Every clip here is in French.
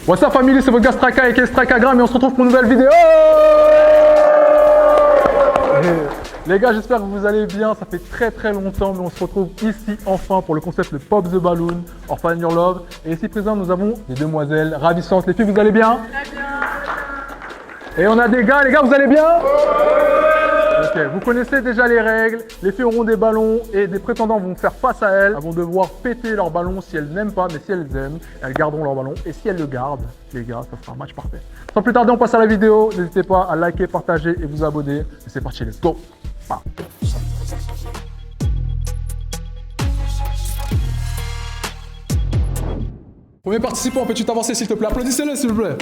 What's up family, c'est votre gars Straka et Strakagram et on se retrouve pour une nouvelle vidéo. Les gars, j'espère que vous allez bien, ça fait très longtemps mais on se retrouve ici enfin pour le concept de Pop the Balloon, Orphan Your Love. Et ici présent nous avons des demoiselles ravissantes. Les filles, vous allez bien? Très bien. Et on a des gars, les gars, vous allez bien? Ok, vous connaissez déjà les règles, les filles auront des ballons et des prétendants vont faire face à elles. Elles vont devoir péter leur ballon si elles n'aiment pas, mais si elles aiment, elles garderont leur ballon. Et si elles le gardent, les gars, ça sera un match parfait. Sans plus tarder, on passe à la vidéo. N'hésitez pas à liker, partager et vous abonner. Et c'est parti, let's go. Ah. Premier participant, peux-tu t'avancer s'il te plaît? Applaudissez-le s'il vous plaît.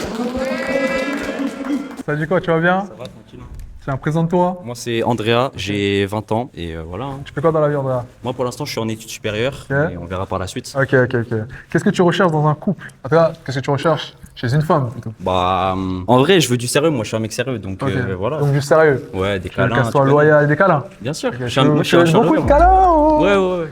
Ça dit quoi, tu vas bien? Ça va, tranquille. Tiens, présente-toi. Moi, c'est Andrea, j'ai 20 ans et voilà. Tu fais quoi dans la vie, Andrea? Moi, pour l'instant, je suis en études supérieures et on verra par la suite. Ok. Qu'est-ce que tu recherches dans un couple? En tout cas, qu'est-ce que tu recherches chez une femme plutôt? Bah, en vrai, je veux du sérieux. Moi, je suis un mec sérieux, donc voilà. Donc du sérieux. Ouais, des Tu veux câlins. qu'elle soit loyale et des câlins? Bien sûr. Okay. Moi, je suis un beaucoup de chaleureux, câlins ou... Ouais. Ouais.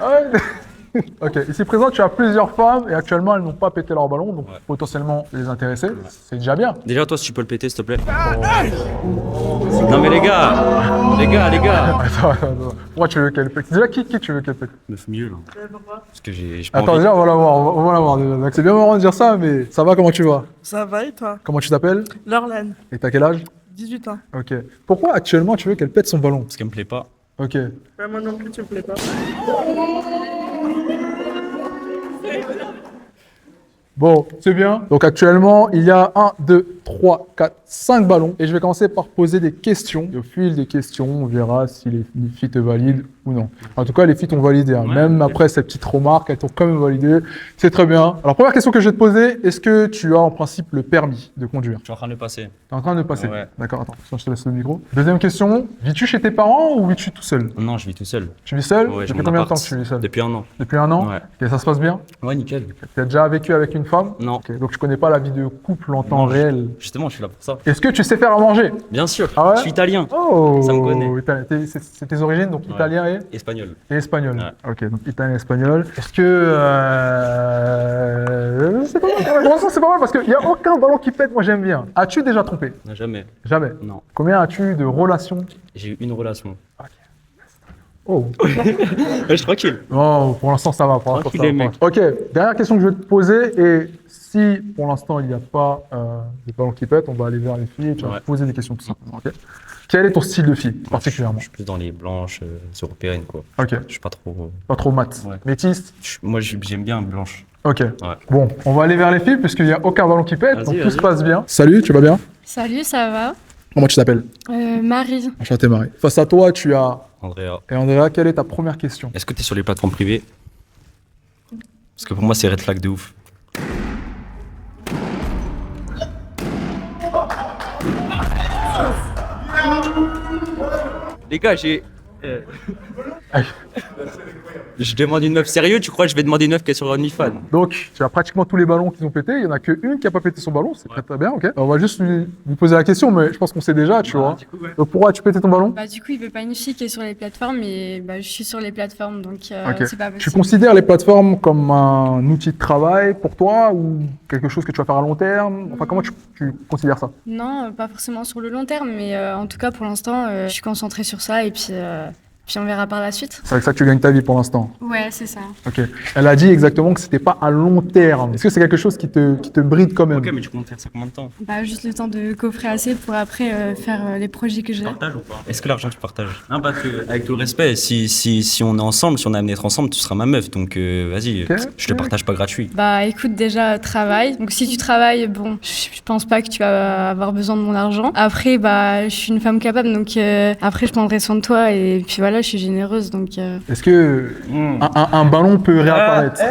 Ok, ici présent, tu as plusieurs femmes et actuellement elles n'ont pas pété leur ballon, donc potentiellement les intéresser, c'est déjà bien. Déjà, toi, si tu peux le péter, s'il te plaît. Non, mais les gars. Attends. Moi, tu veux qu'elle pète? Déjà, qui tu veux qu'elle pète? Meuf mieux, là. Parce que j'ai pas Attends, envie. déjà, on va la voir. Déjà. C'est bien marrant de dire ça, mais ça va, comment tu vas? Ça va et toi? Comment tu t'appelles? Laurelane, Et t'as quel âge? 18 ans. Ok. Pourquoi actuellement tu veux qu'elle pète son ballon? Parce qu'elle me plaît pas. Ok. Ouais, moi non plus, tu me plais pas. Bon, c'est bien. Donc actuellement, il y a 1, 2, 3, 4, 5 ballons. Et je vais commencer par poser des questions. Et au fil des questions, on verra si les filles te valident ou non. En tout cas, les filles t'ont validé. Hein. Ouais, Même okay. après ces petites remarques, elles t'ont quand même validé. C'est très bien. Alors, première question que je vais te poser, est-ce que tu as en principe le permis de conduire? Je suis en train de le passer. Tu es en train de le passer? Ouais. D'accord, attends, je te laisse le micro. Deuxième question, vis-tu chez tes parents ou vis-tu tout seul? Non, je vis tout seul. Tu vis seul? Ouais, j'ai Depuis mon combien de temps appart. que tu vis seul? Depuis 1 an. Depuis 1 an? Ouais. Et ça se passe bien? Ouais, nickel. Tu as déjà vécu avec une femme? Non. Ok, donc tu connais pas la vie de couple en temps Non, réel. Justement, je suis là pour ça. Est-ce que tu sais faire à manger? Bien sûr. Ah ouais? Je suis italien. Oh, Ça me connaît. C'est tes origines, donc Ouais. italien Espagnol. et espagnol. Ouais. Ok, donc italien et espagnol. Est-ce que... c'est pas mal. Pour l'instant, c'est pas mal parce qu'il n'y a aucun ballon qui pète, moi j'aime bien. As-tu déjà trompé? Non, jamais. Jamais. Non. Combien as-tu de relations? J'ai eu une relation. Oh. Je suis tranquille. Oh, pour l'instant ça va. Pour l'instant, Tranquille, ça va. les mecs. Ok, dernière question que je vais te poser et si pour l'instant il n'y a pas de ballon qui pète, on va aller vers les filles et tu vas Ouais. te poser des questions tout simplement. Ok. Quel est ton style de fille particulièrement? Je suis plus dans les blanches européennes, quoi. Ok, Je suis pas trop. pas trop mat. Ouais. Métisse? Moi, j'aime bien blanche. Ok. Ouais. Bon, on va aller vers les filles puisqu'il n'y a aucun ballon qui pète, donc Vas-y, tout se vas-y. passe bien. Salut, tu vas bien? Salut, ça va? Comment tu t'appelles? Marie. Enchanté Marie. Face à toi, tu as... Andrea, Et Andrea, quelle est ta première question? est-ce que tu es sur les plateformes privées? Parce que pour moi, c'est red flag de ouf. Les gars, Aïe. je demande une meuf sérieux, tu crois que je vais demander une meuf qui est sur OnlyFans? Donc, tu as pratiquement tous les ballons qui ont pété. Il n'y en a qu'une qui n'a pas pété son ballon. C'est très bien, ok. On va juste lui poser la question, mais je pense qu'on sait déjà, tu vois. Du coup, ouais. Donc, pourquoi as-tu pété ton ballon? Bah du coup, il veut pas une fille qui est sur les plateformes, mais bah, je suis sur les plateformes, donc Ok. c'est pas Tu possible. considères les plateformes comme un outil de travail pour toi ou quelque chose que tu vas faire à long terme? Enfin, comment tu considères ça? Non, pas forcément sur le long terme, mais en tout cas, pour l'instant, je suis concentrée sur ça et puis on verra par la suite. C'est avec ça que tu gagnes ta vie pour l'instant. Ouais, c'est ça. Ok. Elle a dit exactement que c'était pas à long terme. Est-ce que c'est quelque chose qui te bride quand même? Ok, mais tu comptes faire ça combien de temps? Bah juste le temps de coffrer assez pour après faire les projets que j'ai. Partage ou pas? Est-ce que l'argent tu partages? Non, parce que, avec tout le respect, si on est ensemble, si on a amené d'être ensemble, tu seras ma meuf, donc vas-y, Ok, je te partage pas gratuit. Bah écoute, déjà travaille. Donc si tu travailles, bon, je pense pas que tu vas avoir besoin de mon argent. Après, bah je suis une femme capable, donc après je prendrai soin de toi et puis voilà, je suis généreuse, donc. Est-ce que un ballon peut réapparaître?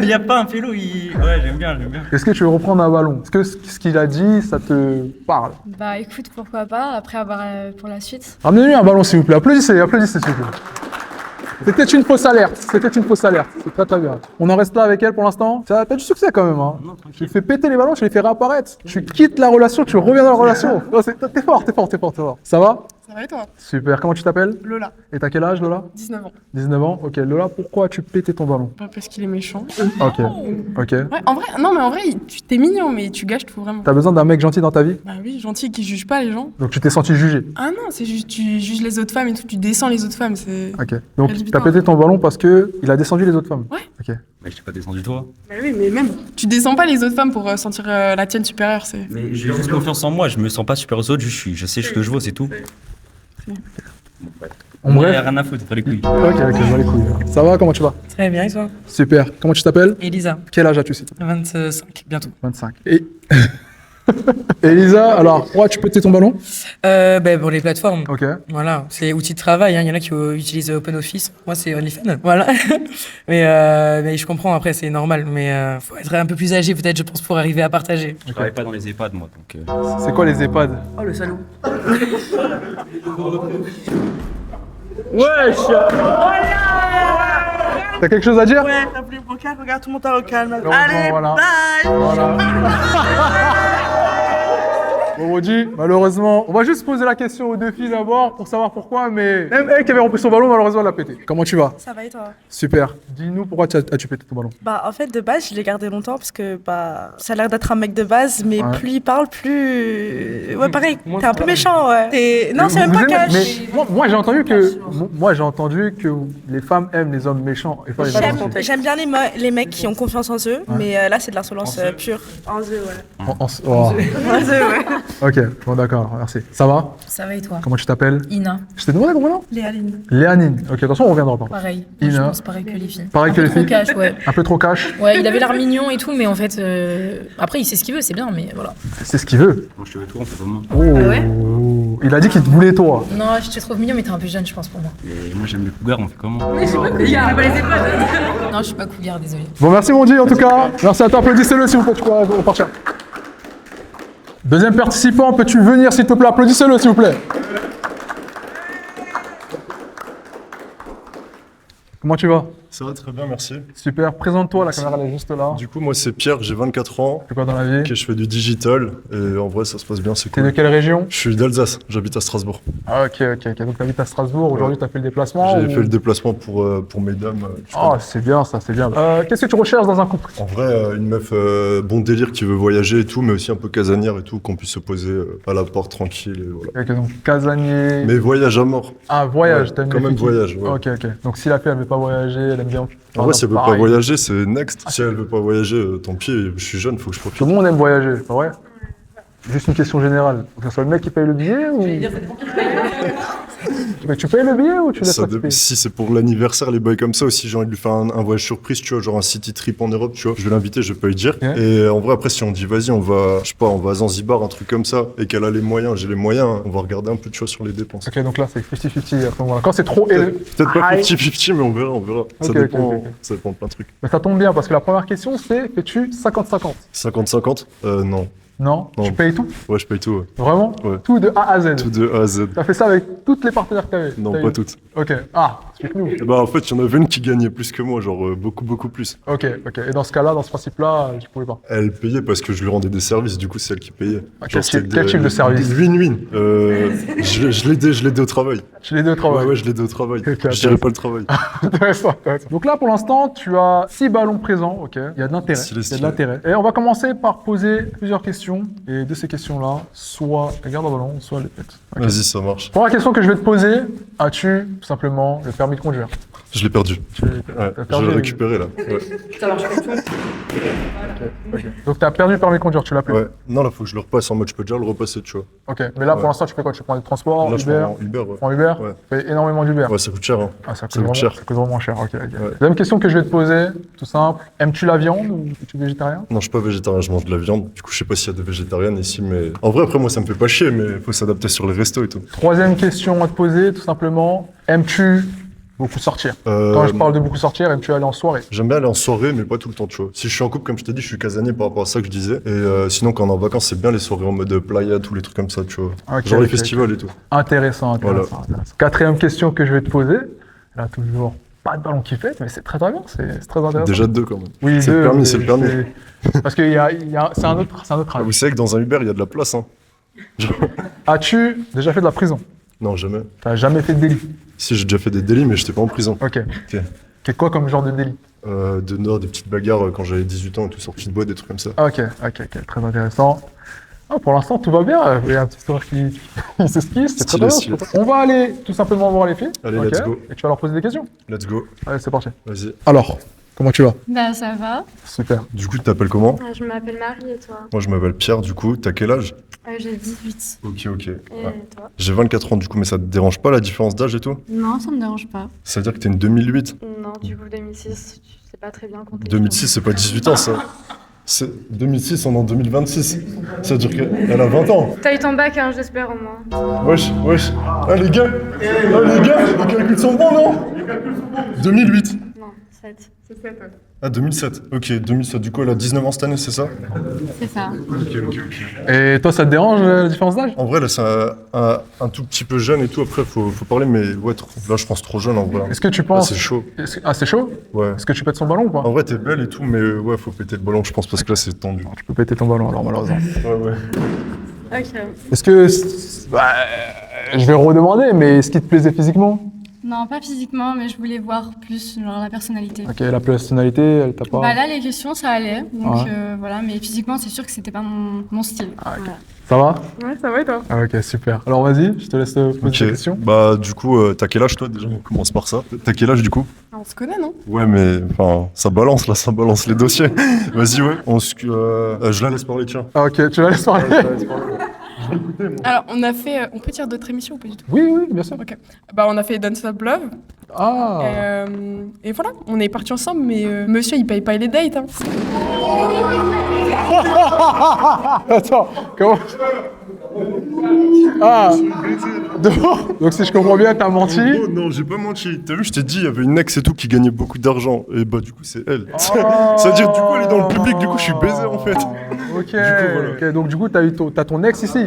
Il y a pas un pélo, ouais, j'aime bien. Est-ce que tu veux reprendre un ballon? Est-ce que ce qu'il a dit, ça te parle? Bah écoute, pourquoi pas, après avoir pour la suite. Ramenez-lui un ballon s'il vous plaît. Applaudissez s'il vous plaît. C'était une fausse alerte. C'est très bien. On en reste là avec elle pour l'instant. T'as du succès quand même. Hein. Non, tranquille. Tu fais péter les ballons, tu les fais réapparaître. Tu quittes la relation, tu reviens dans la relation. Non, t'es fort. Ça va? Ça Ça va et toi? Super. Comment tu t'appelles? Lola, Et t'as quel âge, Lola? 19 ans. 19 ans. Ok, Lola, pourquoi as-tu pété ton ballon? Pas parce qu'il est méchant. Ok, ok. Ouais, en vrai, non, mais en vrai, tu t'es mignon, mais tu gâches tout vraiment. T'as besoin d'un mec gentil dans ta vie? Bah oui, gentil, qui juge pas les gens. Donc tu t'es senti jugé. Ah non, c'est juste, tu juges les autres femmes et tout, tu descends les autres femmes, c'est. Ok. Donc Rédhibitoire. t'as pété ton ballon parce que il a descendu les autres femmes. Ouais. Ok. Mais je t'ai pas descendu toi. Bah oui, mais même, tu descends pas les autres femmes pour sentir la tienne supérieure, c'est. Mais j'ai juste confiance en moi, je me sens pas super aux autres, je sais ce que je vaux, c'est tout. En On bref. a rien à foutre, pas les couilles. Ok, je vois les couilles. Ça va? Comment tu vas? Très bien, et toi? Super. Comment tu t'appelles? Elisa, Quel âge as-tu, s'il te plaît? 25, bientôt. 25. Et Elisa, alors pourquoi tu pété ton ballon? Pour les plateformes. Ok. Voilà, c'est outil de travail. Il y en a qui utilisent OpenOffice. Moi, c'est OnlyFans. Voilà. mais je comprends, après, c'est normal. Mais faut être un peu plus âgé, peut-être, je pense, pour arriver à partager. Je travaille pas dans les EHPAD moi, donc. C'est quoi les EHPAD? Oh, le salaud. Wesh! T'as quelque chose à dire? Ouais, t'as pris le brancard, regarde, tout le monde t'a au calme. Non, Allez, voilà. bye! Voilà. Bon, Rodji, malheureusement, on va juste poser la question aux deux filles d'abord pour savoir pourquoi, mais même elle qui avait rempli son ballon, malheureusement, elle l'a pété. Comment tu vas? Ça va et toi? Super. Dis-nous pourquoi as-tu pété ton ballon? Bah en fait de base je l'ai gardé longtemps parce que bah ça a l'air d'être un mec de base mais Ouais. plus il parle plus ouais pareil t'es un peu méchant ouais. Non c'est même Vous pas aimez- cash. Mais moi, j'ai entendu que les femmes aiment les hommes méchants et pas les hommes gentils. J'aime bien les mecs qui ont confiance en eux mais là c'est de l'insolence pure. En jeu, ouais. Oh. Ouais. Ok, bon d'accord, merci. Ça va? Ça va et toi? Comment tu t'appelles? Ina, Je t'ai demandé comment nom? Léaline. Léanine. Ok, attention, on reviendra pas. pareil. Ina. Je pense pareil que les filles. Pareil que les Trop filles. cash, ouais. Un peu trop cash. Ouais, il avait l'air mignon et tout, mais en fait, après, il sait ce qu'il veut, c'est bien, mais voilà. C'est ce qu'il veut. Moi je te veux tout, on fait comment? Oh. ouais Il a dit qu'il te voulait toi. Non, je te trouve mignon, mais t'es un peu jeune, je pense, pour moi. Et moi j'aime les cougars, on fait comment? Non, je suis pas cougar, désolé. Bon, merci mon Dieu en tout cas. Merci à toi. Applaudissez-le s'il vous plaît. Tu peux repartir. Deuxième participant, peux-tu venir s'il te plaît? Applaudissez-le s'il vous plaît. Comment tu vas? Ça va très bien, merci. Super. Présente-toi, la caméra elle est juste là. Du coup, moi, c'est Pierre, j'ai 24 ans, Tu fais quoi dans la vie? ok, je fais du digital, et en vrai, ça se passe bien, c'est T'es de cool. quelle région? Je suis d'Alsace, j'habite à Strasbourg. Ah, ok. Donc t'habites à Strasbourg. Aujourd'hui, t'as fait le déplacement? J'ai ou- fait le déplacement pour mesdames. je Ah, crois. c'est bien ça, c'est bien. Qu'est-ce que tu recherches dans un couple? En vrai, une meuf bon délire qui veut voyager et tout, mais aussi un peu casanière et tout, qu'on puisse se poser à la porte tranquille, et voilà. Ok, donc casanier. Mais voyage à mort. Ah, voyage, Ouais, t'aimes quand les même filles qui- voyage, ouais. Ok. Donc si la fille elle veut pas voyager, elle aime bien. En vrai, si elle veut pas Pareil. voyager, c'est next. Si elle veut pas voyager, tant pis, je suis jeune, faut que je Tout profite. le monde aime voyager, pas vrai? Juste une question générale. Faut que ce soit le mec qui paye le billet ou. Mais tu payes le billet ou tu laisses Ça ça dé- payer? Si c'est pour l'anniversaire, les boys comme ça aussi, j'ai envie de lui faire un voyage surprise, tu vois, genre un city trip en Europe, tu vois. Je vais l'inviter, je vais pas lui dire. Ouais. Et en vrai, après, si on dit vas-y, on va, je sais pas, on va à Zanzibar, un truc comme ça, et qu'elle a les moyens, j'ai les moyens, on va regarder un peu, tu vois, sur les dépenses. Ok, donc là c'est 50-50 à ce moment-là. Quand c'est trop élevé. Peut-être pas Aïe. 50-50, mais on verra, on verra. Ça Ok, dépend, ok. ça dépend de plein de trucs. Mais ça tombe bien parce que la première question c'est fais-tu 50-50? 50-50 Non. Non? Non. Tu payes tout? Ouais, je paye tout, ouais. Vraiment? Ouais. Tout de A à Z. Tout de A à Z. T'as fait ça avec toutes les partenaires que t'avais? Non, T'as pas eu- toutes. Ok. Ah, explique-nous. Et bah, en fait, il y en avait une qui gagnait plus que moi, genre beaucoup plus. Ok. Et dans ce cas-là, dans ce principe-là, tu pouvais pas. Elle payait parce que je lui rendais des services, du coup, c'est elle qui payait. Ah, Genre, quel type de service? Win-win. Je l'aidais au travail. Je l'ai deux travail. Ouais, je l'aidais au travail. Ok, Je dirais pas le travail. Intéressant. Donc là, pour l'instant, tu as 6 ballons présents. Ok. Il y a de l'intérêt. Stylé, Il y a de stylé. l'intérêt. Et on va commencer par poser plusieurs questions. Et de ces questions-là, soit elle garde un ballon, soit elle les pète. Ok. Vas-y, ça marche. Première question que je vais te poser, as-tu tout simplement le permis de conduire? Je l'ai perdu. Tu l'as- Ouais, t'as je perdu l'ai le- récupéré là. Ouais. Ok. Donc tu as perdu le permis de conduire, tu l'as plus. Ouais. Non, là, faut que je le repasse en mode, je peux déjà le repasser, tu vois. Ok. Mais là, pour Ouais. l'instant, tu fais quoi? Tu prends des transports, Là, je Uber? prends Uber, ouais. Tu prends Uber? Ouais. Tu fais énormément d'Uber. Ouais, ça coûte cher, hein. Ah, ça Ça coûte vraiment, cher. ça coûte vraiment cher. Ok. Ouais. Deuxième question que je vais te poser, tout simple. Aimes-tu la viande ou es-tu végétarien? Non, je suis pas végétarien, je mange de la viande. Du coup, je sais pas s'il y a des végétariennes ici, mais. En vrai, après, moi, ça me fait pas chier, mais faut s'adapter sur les restos et tout. Troisième question à te poser, tout simplement. Aimes-tu beaucoup sortir? Quand je parle de beaucoup sortir, aimes-tu aller en soirée? J'aime bien aller en soirée, mais pas tout le temps, tu vois. Si je suis en couple, comme je t'ai dit, je suis casanier par rapport à ça que je disais. Et sinon, quand on est en vacances, c'est bien les soirées en mode playa, tous les trucs comme ça, tu vois. Ok, Genre les ok, festivals et tout. Intéressant. Voilà. Quatrième question que je vais te poser. Là, toujours pas de ballon qui fait, mais c'est très très bien. C'est très intéressant. Déjà deux quand même. oui, c'est le deux, permis, mais c'est le permis. Parce que c'est un autre Ah, âge. vous savez que dans un Uber, il y a de la place, hein. Genre- As-tu déjà fait de la prison? Non, jamais. T'as jamais fait de délit? Si, j'ai déjà fait des délits, mais j'étais pas en prison. Ok. Ok. C'est quoi comme genre de délit? Des petites bagarres quand j'avais 18 ans et tout, sorti de boîte, des trucs comme ça. Ah, ok, très intéressant. Ah, pour l'instant, tout va bien. Il y a un petit sourire qui s'esquisse, c'est très bien. Stylé. On va aller tout simplement voir les filles. Allez, Ok. let's go. Et tu vas leur poser des questions. Let's go. Allez, c'est parti. Vas-y. Alors, comment tu vas? Bah ça va. Super. Du coup, tu t'appelles comment? Je m'appelle Marie et toi? Moi, je m'appelle Pierre, du coup. T'as quel âge? J'ai 18. Ok, ok. Et Ouais. toi? J'ai 24 ans, du coup, mais ça te dérange pas la différence d'âge et tout? Non, ça me dérange pas. Ça veut dire que t'es une 2008? Non, du coup 2006, tu sais pas très bien compter. 2006, c'est pas 18 ans, ça. 2006, on est en 2026. Ça veut dire qu'elle a 20 ans. T'as eu ton bac, hein, j'espère au moins. Wesh. Ah, les gars, les calculs sont bons, non? 2008. Non, 7. C'est ça, toi. Ah, 2007. Ok, 2007. Du coup, elle a 19 ans cette année, c'est ça? C'est ça. Ok. Et toi, ça te dérange la différence d'âge? En vrai, là, c'est un tout petit peu jeune et tout. Après, faut parler, mais ouais, là, je pense trop jeune, en vrai. Est-ce que tu Ah, penses... c'est chaud. Ah, c'est chaud? Ouais. Est-ce que tu pètes son ballon ou pas? En vrai, t'es belle et tout, mais ouais, faut péter le ballon, je pense, parce que là, c'est tendu. Tu peux péter ton ballon alors, malheureusement. Ouais. Ok. Est-ce que... je vais redemander, mais est-ce qu'il te plaisait physiquement? Non, pas physiquement, mais je voulais voir plus genre la personnalité. Ok, la personnalité, elle t'a pas... Bah là, les questions, ça allait. Donc Ouais. voilà, mais physiquement, c'est sûr que c'était pas mon style. Ah, ok. Voilà. Ça va? Ouais, ça va et toi? Ah, ok, super. Alors vas-y, je te laisse poser Ok. ta question. Bah, du coup, t'as quel âge, toi, déjà? On commence par ça. T'as quel âge, du coup? Ah, on se connaît, non? Ouais, mais enfin, ça balance les dossiers. Vas-y, ouais. Je la laisse parler, tiens. Ah, ok, tu la laisses parler? Alors, on a fait. On peut dire d'autres émissions ou pas du tout? Oui, bien sûr. Ok. Bah, on a fait Don't Stop Love. Ah. Et voilà, on est partis ensemble, mais monsieur, il paye pas les dates. Hein. Attends, comment... Ah. Donc si je comprends bien, t'as menti. Oh, non, j'ai pas menti. T'as vu, je t'ai dit, il y avait une ex et tout qui gagnait beaucoup d'argent. Et bah, du coup, c'est elle. Ça veut dire, du coup, elle est dans le public, du coup, je suis baisé, en fait. Ok, voilà. ok, donc du coup, t'as ton ex ici.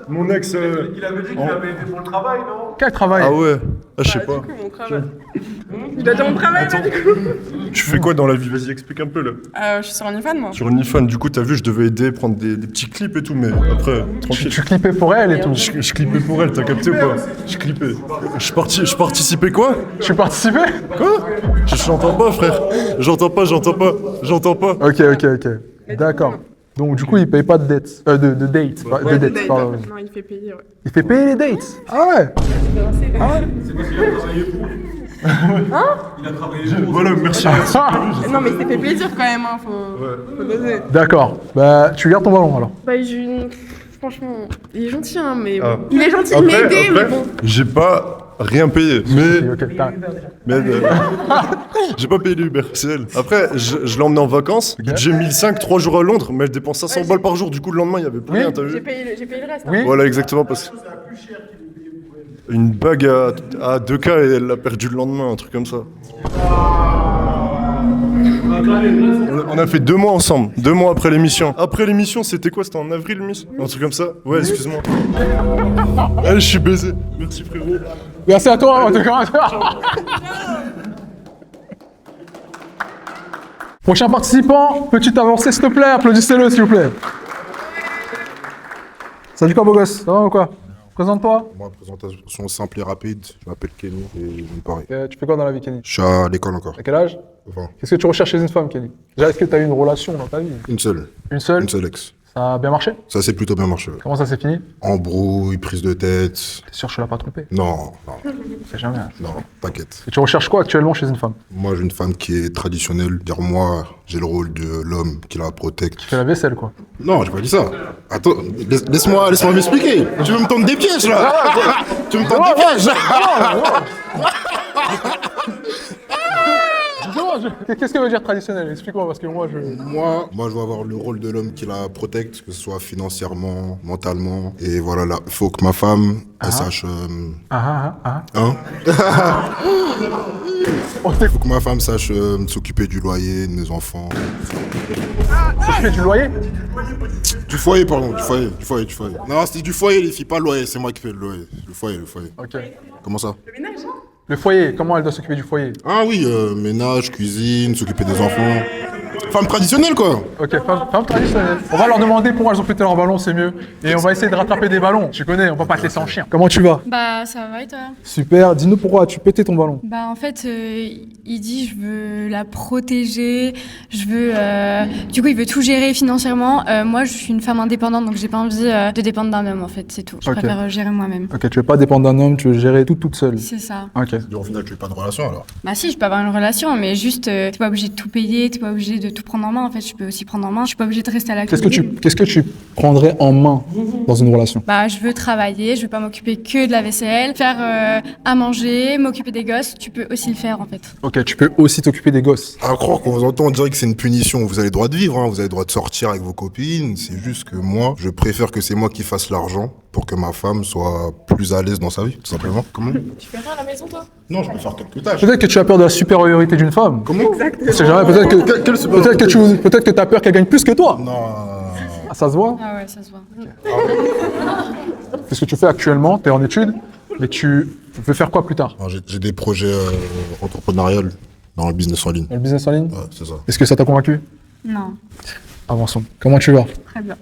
Mon ex. Il avait dit qu'il avait été pour le travail, non? Quel travail? Ah ouais. Ah, je sais pas. Du coup, mon travail. Tu dois dire mon travail, là, du coup. Tu fais quoi dans la vie? Vas-y, explique un peu, là. Je suis sur OnlyFans, moi. Sur OnlyFans, du coup, t'as vu, je devais aider, prendre des petits clips et tout, mais après, tranquille. Tu clippais pour elle et tout. Je clippais pour elle, t'as capté ou pas? Je clippais. Je participais quoi? Tu participais? Quoi? J'entends pas, frère. J'entends pas. Ok. D'accord. Donc du coup, il paye pas de dettes. De dates. De dettes, pardon. Non, il fait payer, ouais. Il fait payer les dates. Ah ouais. Voilà, merci. Non, mais c'était fait plaisir quand même, hein. Faut doser. D'accord. Bah, tu gardes ton ballon alors. Bah, franchement, il est gentil, hein, mais bon. Ah. Il est gentil de m'aider, mais bon. J'ai pas rien payé, mais Ok, t'arrêtes. j'ai pas payé les Uber, c'est elle. Après, je l'ai emmené en vacances, budget 1005, 3 jours à Londres, mais elle dépense 500 balles par jour, du coup le lendemain il y avait plus Oui. rien, t'as J'ai vu? payé le reste. Oui. Voilà, exactement, parce que... Une bague à 2K et elle l'a perdu le lendemain, un truc comme ça. On a fait 2 mois ensemble, 2 mois après l'émission. Après l'émission, c'était quoi? C'était en avril, Miss? Un truc comme ça? Ouais, excuse-moi. Je suis baisé. Merci, frérot. Merci à toi, en tout cas. Prochain participant, petite avancée s'il te plaît, applaudissez-le s'il vous plaît. Salut quoi beau gosse, ça va ou quoi? Présente-toi. Moi, présentation simple et rapide. Je m'appelle Kenny et je me parie. Tu fais quoi dans la vie, Kenny? Je suis à l'école encore. À quel âge? 20. Qu'est-ce que tu recherches chez une femme, Kenny? Déjà, est-ce que tu as eu une relation dans ta vie? Une seule. Une seule? Une seule ex. Ça a bien marché? Ça s'est plutôt bien marché. Comment ça s'est fini? Embrouille, prise de tête. T'es sûr que je l'ai pas trompé? Non, C'est jamais. non, t'inquiète. Et tu recherches quoi actuellement chez une femme? Moi, j'ai une femme qui est traditionnelle. Dire moi, j'ai le rôle de l'homme qui la protège. Tu fais la vaisselle, quoi. Non, j'ai pas dit ça. Attends, laisse-moi m'expliquer. Tu veux me tendre des pièges, là? Tu veux me tendre des pièges? Qu'est-ce que veut dire traditionnel? Explique-moi, parce que moi, Moi, je veux avoir le rôle de l'homme qui la protecte, que ce soit financièrement, mentalement. Et voilà, là, il faut que ma femme, elle sache... Hein? Faut que ma femme sache s'occuper du loyer, de mes enfants. S'occuper du loyer? Du foyer, pardon, du foyer. Non, c'était du foyer, les filles, pas le loyer, c'est moi qui fais le loyer. Le foyer. Ok. Comment ça? Le foyer, comment elle doit s'occuper du foyer? Ah oui, ménage, cuisine, s'occuper des enfants. Femme traditionnelle, quoi. Ok, femme traditionnelle. On va leur demander pourquoi elles ont pété leur ballon, c'est mieux. Et on va essayer de rattraper des ballons. Tu connais, on va pas te laisser en chien. Comment tu vas? Bah, ça va et toi? Super, dis-nous pourquoi as-tu pété ton ballon. Bah, en fait, il dit je veux la protéger, je veux. Du coup, il veut tout gérer financièrement. Moi, je suis une femme indépendante, donc j'ai pas envie de dépendre d'un homme, en fait, c'est tout. Je préfère gérer moi-même. Ok, tu veux pas dépendre d'un homme, tu veux gérer tout toute seule. C'est ça. Ok. Et au final, tu veux pas de relation alors? Bah, si, je peux avoir une relation, mais juste, t'es pas obligé de tout payer, t'es pas obligé de tout prendre en main. En fait, je peux aussi prendre en main. Je suis pas obligée de rester à la cuisine. Qu'est-ce que tu prendrais en main dans une relation? Bah, je veux travailler, je veux pas m'occuper que de la vaisselle, faire à manger, m'occuper des gosses. Tu peux aussi le faire, en fait. Ok, tu peux aussi t'occuper des gosses. À croire qu'on vous entend, on dirait que c'est une punition. Vous avez le droit de vivre, hein. Vous avez le droit de sortir avec vos copines. C'est juste que moi, je préfère que c'est moi qui fasse l'argent pour que ma femme soit plus à l'aise dans sa vie, tout simplement. Comment? Tu fais rien à la maison, toi? Non, je peux faire quelques tâches. Peut-être que tu as peur de la supériorité d'une femme. Comment? On sait jamais, peut-être que tu as peur qu'elle gagne plus que toi. Non. Ah, ça se voit? Ah ouais, ça se voit. C'est ce que tu fais actuellement, tu es en études, mais tu veux faire quoi plus tard? J'ai des projets entrepreneuriaux dans le business en ligne. Le business en ligne? Ouais, c'est ça. Est-ce que ça t'a convaincu? Non. Avançons. Comment tu vas? Très bien.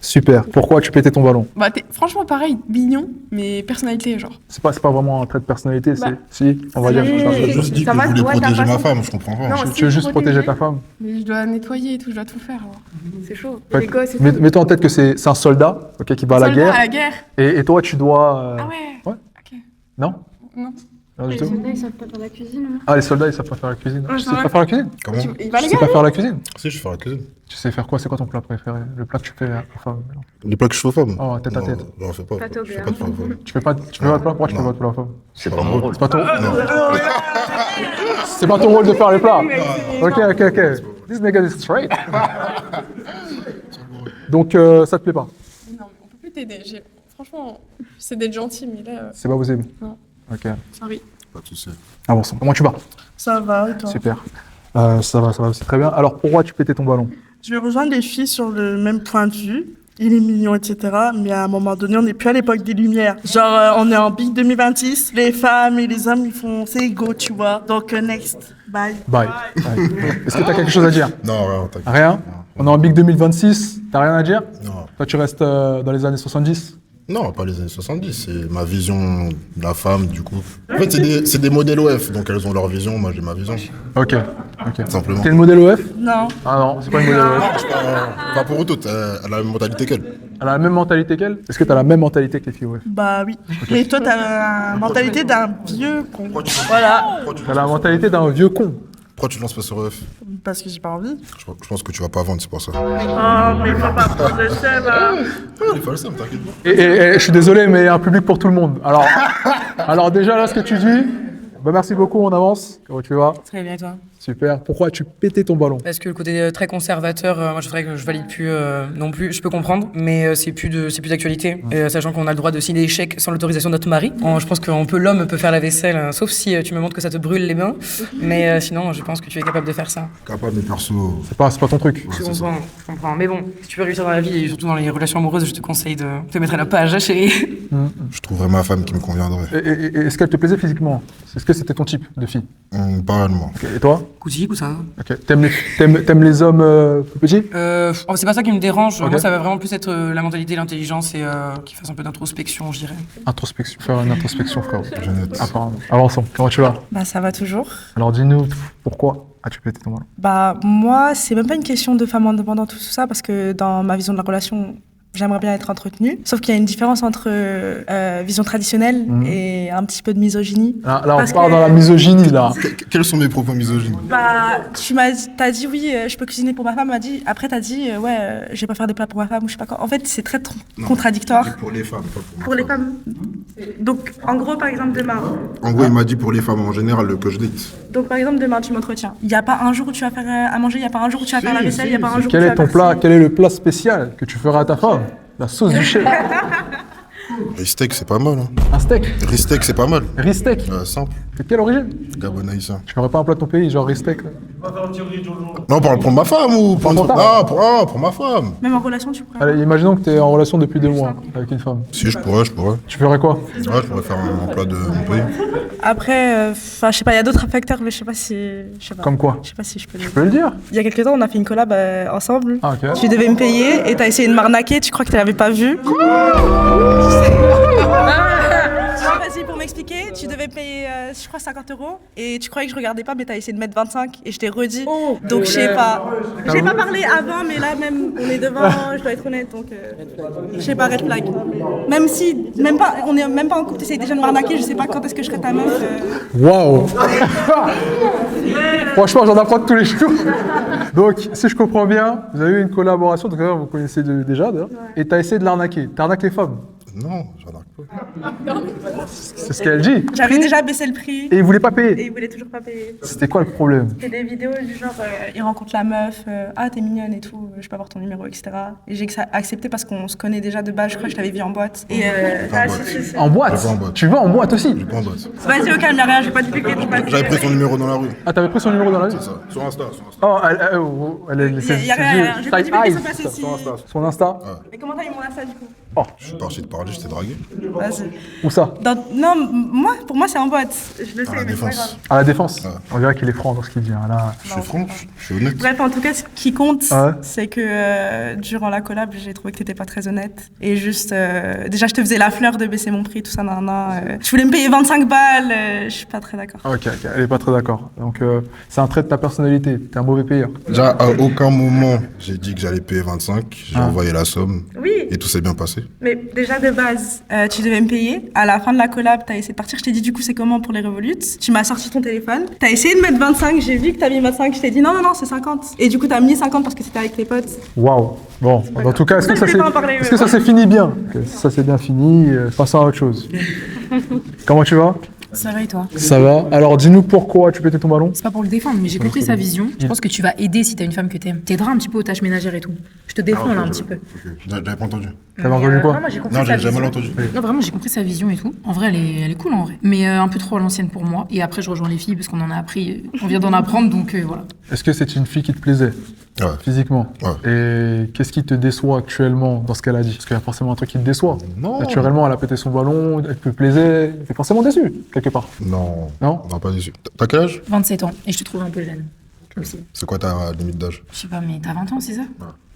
Super. Pourquoi tu pétais ton ballon? Bah, t'es franchement pareil, mignon, mais personnalité, genre. C'est pas vraiment un trait de personnalité, Bah, si, on va dire. J'ai juste dit que je voulais protéger ma femme, je comprends pas. Non, Tu veux juste protéger ta femme? Mais je dois nettoyer et tout, je dois tout faire. Alors. C'est chaud. Ouais. Les gosses et tout. Mets-toi en tête que c'est un soldat, ok, qui va à la Soldat guerre. à la guerre. Et toi, tu dois. Ah ouais. Ouais. Ok. Non? Non. Non du tout. Ils savent pas faire la cuisine. Ah, les soldats, ils savent pas faire la cuisine. Ouais, Tu sais c'est pas vrai. faire la cuisine? Comment? Il va à Tu la sais guerre. pas faire la cuisine? Si, je fais la cuisine. Tu sais faire quoi? C'est quoi ton plat préféré? Le plat que tu fais aux femmes? Les plats que je fais aux femmes? Oh, tête à Non, tête. Non, je fais pas. Pâte au Je fais beurre. pas de plat aux femmes. Tu fais pas de plat? Pourquoi tu fais pas de plat aux femmes? C'est pas mon rôle. C'est pas ton. C'est pas ton rôle de faire les plats. Ok. This nigga is straight. Donc, ça te plaît pas? Non, mais on peut plus t'aider. Franchement, c'est d'être gentil, mais là, C'est pas possible. Non. Ok. sorry. Pas de soucis. Avançons. Comment tu vas? Ça va, et toi? Super. Ça va aussi très bien. Alors, pourquoi tu pétais ton ballon? Je vais rejoindre les filles sur le même point de vue. Il est mignon, etc. Mais à un moment donné, on n'est plus à l'époque des Lumières. Genre, on est en Big 2026. Les femmes et les hommes, ils font... C'est égaux, tu vois. Donc, next. Bye. Bye. Est-ce que t'as quelque chose à dire? Non, rien, t'inquiète. Rien? On est en Big 2026. T'as rien à dire? Non. Toi, tu restes dans les années 70? Non, pas les années 70, c'est ma vision de la femme, du coup. En fait, c'est des modèles OF, donc elles ont leur vision, moi j'ai ma vision. Ok. Simplement. T'es le modèle OF? Non. Ah non, c'est pas une modèle OF. Pas pour eux toutes, elle a la même mentalité qu'elle. Elle a la même mentalité qu'elle? Est-ce que t'as la même mentalité que les filles OF? Bah oui. Mais toi, t'as la mentalité d'un vieux con. Voilà. T'as la mentalité d'un vieux con. Pourquoi tu te lances pas sur OF? Parce que j'ai pas envie. Je pense que tu vas pas vendre, c'est pour ça. Oh, mais faut pas prendre le seum, hein. Il faut le seum, t'inquiète pas. Et je suis désolé, mais il y a un public pour tout le monde. Alors déjà, là, ce que tu dis, bah merci beaucoup, on avance. Comment tu vas? Très bien, et toi? Super. Pourquoi tu pétais ton ballon? Parce que le côté très conservateur, moi je voudrais que je valide plus non plus. Je peux comprendre, mais c'est plus d'actualité. Sachant qu'on a le droit de signer des chèques sans l'autorisation de notre mari. Je pense que l'homme peut faire la vaisselle, sauf si tu me montres que ça te brûle les mains. Mais sinon, je pense que tu es capable de faire ça. Capable, mais perso. C'est pas ton truc. Je comprends. Mais bon, si tu veux réussir dans la vie et surtout dans les relations amoureuses, je te conseille de te mettre à la page, chérie. Je trouverais ma femme qui me conviendrait. Et est-ce qu'elle te plaisait physiquement? Est-ce que c'était ton type de fille? Pas réellement. Ok. Et toi? Cousi, cousin. Ok. T'aimes les hommes plus petits? C'est pas ça qui me dérange. Ok. Moi, ça va vraiment plus être la mentalité, l'intelligence et qu'ils fassent un peu d'introspection, je dirais. Introspection. Faire une introspection, frère. Jeannette. Apparemment. Avançons. Comment tu vas? Bah ça va toujours. Alors dis-nous, pourquoi as-tu pété ton ballon? Bah moi, c'est même pas une question de femme indépendante tout ça, parce que dans ma vision de la relation, j'aimerais bien être entretenue. Sauf qu'il y a une différence entre vision traditionnelle et un petit peu de misogynie. Là, Parce on part que- dans la misogynie, là. Quels sont mes propos misogynes? Bah, t'as dit oui, je peux cuisiner pour ma femme. Après, t'as dit je vais pas faire des plats pour ma femme ou je sais pas quoi. En fait, c'est très contradictoire. Pour les femmes, pas pour ma Pour les femme. femmes. Donc, en gros, par exemple, demain. En gros, il m'a dit pour les femmes en général que je date. Donc, par exemple, demain, tu m'entretiens. Il n'y a pas un jour où tu vas faire à manger, il n'y a pas un jour où tu vas faire la vaisselle, il n'y a pas un jour où Quel tu est vas ton faire plat? ci. Quel est le plat spécial que tu feras à ta femme? La sauce du chef. Steak, c'est pas mal. Hein. Un steak. Steak, c'est pas mal. Riz steak. Simple. De quelle origine? Gabon haïtien. Tu ferais pas un plat de ton pays, genre riz steak là? On va faire un petit bridge aujourd'hui. Non, on parle pour ma femme ou pour Pour ta femme. pour ma femme. Même en relation, tu pourrais. Allez, imaginons que tu es en relation depuis 2 mois avec une femme. Si, je pourrais. Tu ferais quoi? Ouais, je pourrais faire un plat de mon pays. Après, je sais pas, il y a d'autres facteurs, mais je sais pas si. Je sais pas. Comme quoi? Je sais pas si je peux le Tu dire. peux le dire? Il y a quelques temps, on a fait une collab ensemble. Ah, ok. Tu devais me payer et t'as essayé de m'arnaquer, tu crois que tu l'avais pas vu. Vas-y, pour m'expliquer, tu devais payer, je crois, 50 € et tu croyais que je regardais pas, mais t'as essayé de mettre 25 et je t'ai redit. Donc, je sais pas. J'ai pas parlé avant, mais là, même, on est devant, je dois être honnête, donc, je sais pas, red flag. Même si, on est même pas en couple, t'essayes déjà de m'arnaquer, je sais pas quand est-ce que je serai ta meuf. Waouh! Franchement, j'en apprends tous les jours. Donc, si je comprends bien, vous avez eu une collaboration, donc d'ailleurs, vous connaissez déjà, d'ailleurs, et t'as essayé de l'arnaquer. T'arnaques les femmes. Non, j'en arnaque pas. C'est ce qu'elle dit. J'avais déjà baissé le prix. Et il voulait pas payer. Et il voulait toujours pas payer. C'était quoi le problème? C'était des vidéos du genre, il rencontre la meuf, ah t'es mignonne et tout, je peux avoir ton numéro, etc. Et j'ai accepté parce qu'on se connaît déjà de base, je crois que je t'avais vu en boîte. Et si. En boîte? Pas en boîte. Tu vas en boîte aussi? Pas en boîte. Vas-y, au calme, y'a rien, j'ai pas divulgué. J'avais pris son numéro dans la rue. Ah, t'avais pris son numéro dans la vie? C'est ça. Sur Insta. Oh, elle est Y a rien, j'ai pas divulgué son passé si. Son Insta? Mais comment t'as eu mon Insta du coup? Je suis parti de parler, je t'ai dragué. Vas-y. Où ça? Non, pour moi c'est en boîte. Je le sais, la mais c'est pas grave. défense. À la défense. Ouais. On dirait qu'il est franc dans ce qu'il dit. Hein. Là. Je suis franc, je suis honnête. Bref, en tout cas, ce qui compte, Ouais. c'est que durant la collab, j'ai trouvé que t'étais pas très honnête. Et juste, déjà, je te faisais la fleur de baisser mon prix, tout ça, je voulais me payer 25 balles, je suis pas très d'accord. Ok, elle est pas très d'accord. Donc, c'est un trait de ta personnalité. T'es un mauvais payeur. Déjà, à aucun moment, j'ai dit que j'allais payer 25. J'ai envoyé la somme. Oui. Et tout s'est bien passé. Mais déjà de base, tu devais me payer. À la fin de la collab, t'as essayé de partir. Je t'ai dit du coup c'est comment pour les Revolut. Tu m'as sorti ton téléphone. T'as essayé de mettre 25. J'ai vu que t'as mis 25. Je t'ai dit non c'est 50. Et du coup t'as mis 50 parce que c'était avec les potes. Waouh. Bon, en tout cas, est-ce que Je voulais pas en parler, est-ce que ça s'est fini bien? Ok, ça s'est bien fini. Passons à autre chose. Comment tu vas? Ça va et toi? Ça va. Alors, dis-nous pourquoi tu pétais ton ballon? C'est pas pour le défendre, mais j'ai compris sa vision. Je pense que tu vas aider si t'as une femme que t'aimes. T'aideras un petit peu aux tâches ménagères et tout. Je te défends là un petit peu. J'avais pas entendu. T'avais entendu quoi? Non, moi, j'ai compris Non, sa j'ai mal vision. entendu. Non, vraiment, j'ai compris sa vision et tout. En vrai, elle est cool en vrai. Mais un peu trop à l'ancienne pour moi. Et après, je rejoins les filles parce qu'on en a appris. On vient d'en apprendre, donc voilà. Est-ce que c'est une fille qui te plaisait? Ouais. Physiquement? Ouais. Et qu'est-ce qui te déçoit actuellement dans ce qu'elle a dit? Parce qu'il y a forcément un truc qui te déçoit. Non. Naturellement, elle a pété son ballon, elle te plaisait. T'es forcément déçu, quelque part. Non. Non? Non, pas déçu. T'as quel âge? 27 ans. Et je te trouve un peu jeune. Aussi. C'est quoi ta limite d'âge? Je sais pas, mais t'as 20 ans, c'est ça?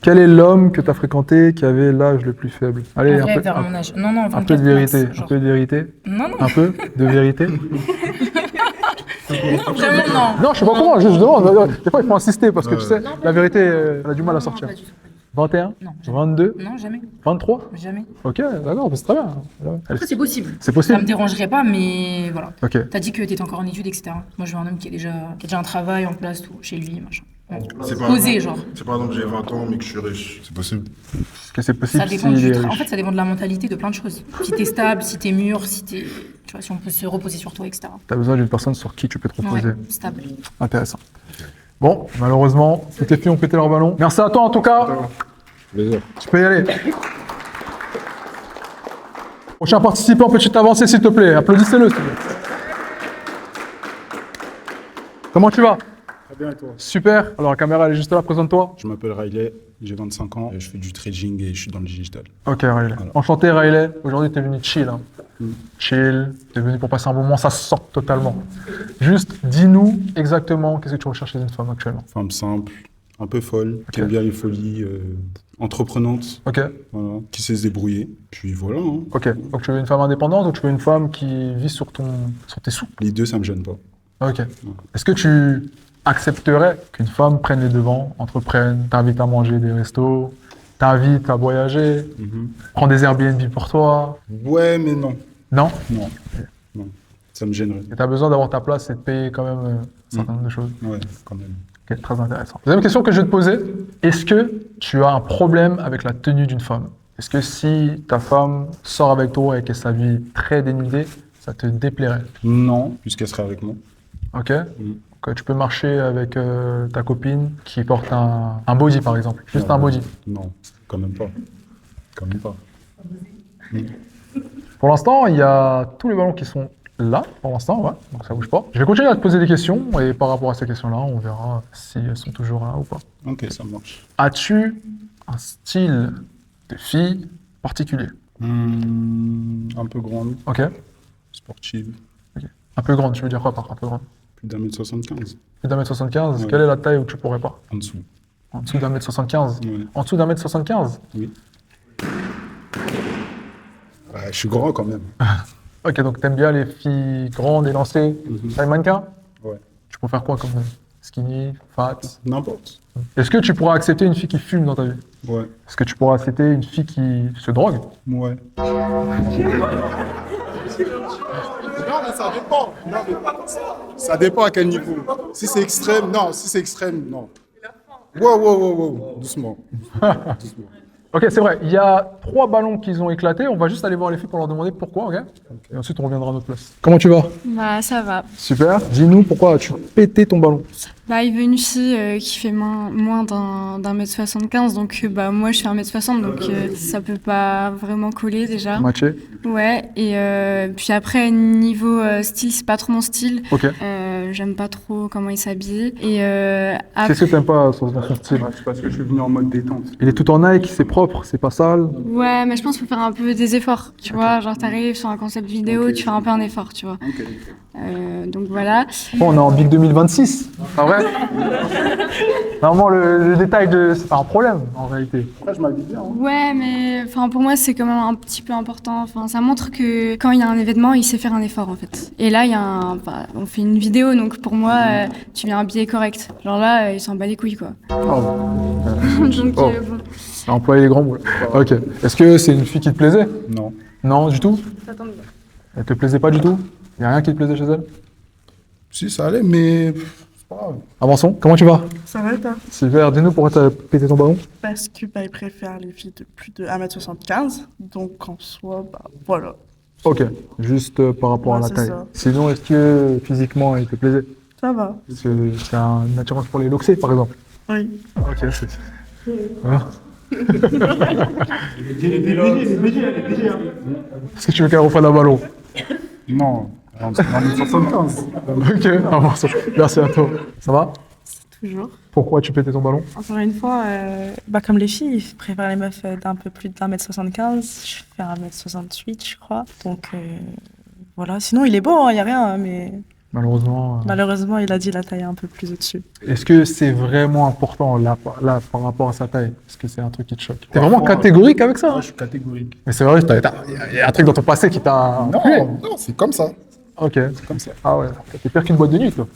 Quel est l'homme que t'as fréquenté qui avait l'âge le plus faible? Allez, En vrai, vers mon âge. Non, 24 un peu de vérité. max, Un peu de vérité. Non. Un peu de vérité. Vraiment, non. Non, je sais pas comment, je demande. Des fois, il faut insister parce que tu sais, Non, la vérité, elle a du mal à sortir. Pas du tout. 21? Non. 22? Non, jamais. 23? Jamais. Ok, d'accord, c'est très bien. Après, c'est possible. C'est Ça possible? me dérangerait pas, mais voilà. Ok. T'as dit que t'étais encore en études, etc. Moi, je veux un homme qui a déjà un travail en place, tout, chez lui, machin. C'est pas Posé, genre. C'est par exemple, j'ai 20 ans, mais que je suis riche. C'est possible. Est-ce que c'est possible Ça dépend s'il est En riche? fait, ça dépend de la mentalité, de plein de choses. Si t'es stable, si t'es mûr, si t'es. Tu vois, si on peut se reposer sur toi, etc. T'as besoin d'une personne sur qui tu peux te reposer. Ouais, stable. Intéressant. Bon, malheureusement, toutes les filles ont pété leur ballon. Merci à toi en tout cas. Plaisir. Tu peux y aller. Prochain participant, peux-tu t'avancer s'il te plaît? Applaudissez-le s'il te plaît. Comment tu vas? Très bien et toi? Super. Alors la caméra elle est juste là, présente-toi. Je m'appelle Riley, j'ai 25 ans et je fais du trading et je suis dans le digital. Ok Riley. Voilà. Enchanté Riley. Aujourd'hui t'es venu chill. Hein. Chill, t'es venu pour passer un moment, ça se sent totalement. Juste dis-nous exactement qu'est-ce que tu recherches chez une femme actuellement. Femme simple, un peu folle, qui aime bien les folies, entreprenante, Ok. voilà, qui sait se débrouiller. Puis voilà. Hein. Ok. Donc tu veux une femme indépendante ou tu veux une femme qui vit sur tes sous? Les deux, ça me gêne pas. Ok. Est-ce que tu accepterais qu'une femme prenne les devants, entreprenne, t'invite à manger des restos, t'invite à voyager, prend des Airbnb pour toi? Ouais, mais non. Non? Non. Non. Ça me gênerait. Et t'as besoin d'avoir ta place et de payer quand même un certain nombre de choses? Ouais, quand même. Ok, très intéressant. Deuxième question que je vais te poser. Est-ce que tu as un problème avec la tenue d'une femme? Est-ce que si ta femme sort avec toi et qu'elle s'habille très dénudée, ça te déplairait? Non, puisqu'elle serait avec moi. Ok. Donc, tu peux marcher avec ta copine qui porte un body par exemple. Juste un body. Non, quand même pas. Quand même pas. Pour l'instant, il y a tous les ballons qui sont là, pour l'instant, ouais, donc ça bouge pas. Je vais continuer à te poser des questions, et par rapport à ces questions-là, on verra si elles sont toujours là ou pas. Ok, ça marche. As-tu un style de fille particulier? Un peu grande, Ok. sportive, Un peu grande, tu veux dire quoi par un peu grande? plus d'1m75. Plus d'1m75, Ouais. quelle est la taille où tu pourrais pas? En dessous. En dessous d'1m75? Ouais. En dessous d'1m75? Oui. Ouais, je suis grand quand même. Ok, donc t'aimes bien les filles grandes, élancées, taille mannequin? Ouais. Tu préfères quoi comme skinny, fat? N'importe. Est-ce que tu pourras accepter une fille qui fume dans ta vie? Ouais. Est-ce que tu pourras accepter une fille qui se drogue? Ouais. Non, mais ça dépend. Non, mais ça dépend à quel niveau. Si c'est extrême, non. Si c'est extrême, non. Wow. Doucement. Doucement. Ok, c'est vrai, il y a 3 ballons qui ont éclaté, on va juste aller voir les filles pour leur demander pourquoi, ok? Et ensuite on reviendra à notre place. Comment tu vas? Bah, ça va. Super. Dis-nous pourquoi as-tu pété ton ballon? Bah, il veut une fille qui fait moins d'un mètre 75, donc bah, moi je fais 1m60, donc ça peut pas vraiment coller déjà. Matché. Ouais, et puis après, niveau style, c'est pas trop mon style. Ok. J'aime pas trop comment il s'habille. Et Qu'est-ce que t'aimes pas dans son style? C'est parce que je suis venu en mode détente. Il est tout en Nike, c'est propre, c'est pas sale. ouais, mais je pense qu'il faut faire un peu des efforts, tu vois. Genre, t'arrives sur un concept vidéo, tu fais un peu un effort, tu vois. Ok. Donc voilà. Bon, on est en Big 2026, pas vrai? Normalement, le détail, c'est pas un problème, en réalité. Après, je m'habille bien. Hein. Ouais, mais enfin pour moi c'est quand même un petit peu important. Enfin, ça montre que quand il y a un événement, il sait faire un effort en fait. Et là, il y a on fait une vidéo, donc pour moi, tu viens habillé correct. Genre là, il s'en bat les couilles quoi. Donc Oh. bon. Employer les grands mots. Là. Ok. Est-ce que c'est une fille qui te plaisait? Non. Non, du tout? Elle te plaisait pas du tout? Il y a rien qui te plaisait chez elle? Si, ça allait, mais c'est pas grave. Avançons. Comment tu vas? Ça va, toi? Super. Dis-nous pourquoi t'as pété ton ballon? Parce que bah, il préfère les filles de plus de 1m75. Donc en soi, bah voilà. Ok. Juste par rapport à Ouais, la c'est taille. ça. Sinon, est-ce que physiquement, il te plaisait? Ça va. Est-ce que c'est une attirance pour les loxés, par exemple? Oui. Ok, c'est... Voilà. Est-ce que tu veux qu'elle reprenne un ballon? Non. En 75. Ok, avançons. Merci à toi. Ça va? Toujours. Pourquoi tu pétais ton ballon? Encore une fois, comme les filles, ils préfèrent les meufs d'un peu plus d'1m75. Je fais 1m68, je crois. Donc voilà. Sinon, il est beau, il n'y a rien, hein, mais Malheureusement. malheureusement, il a dit la taille un peu plus au-dessus. Est-ce que c'est vraiment important là par rapport à sa taille? Est-ce que c'est un truc qui te choque? T'es vraiment catégorique avec ça? Ouais, je suis catégorique. Mais c'est vrai, il y a un truc dans ton passé qui t'a... Non, c'est comme ça. Ok. C'est comme ça. Ah ouais, t'es pire qu'une boîte de nuit, toi.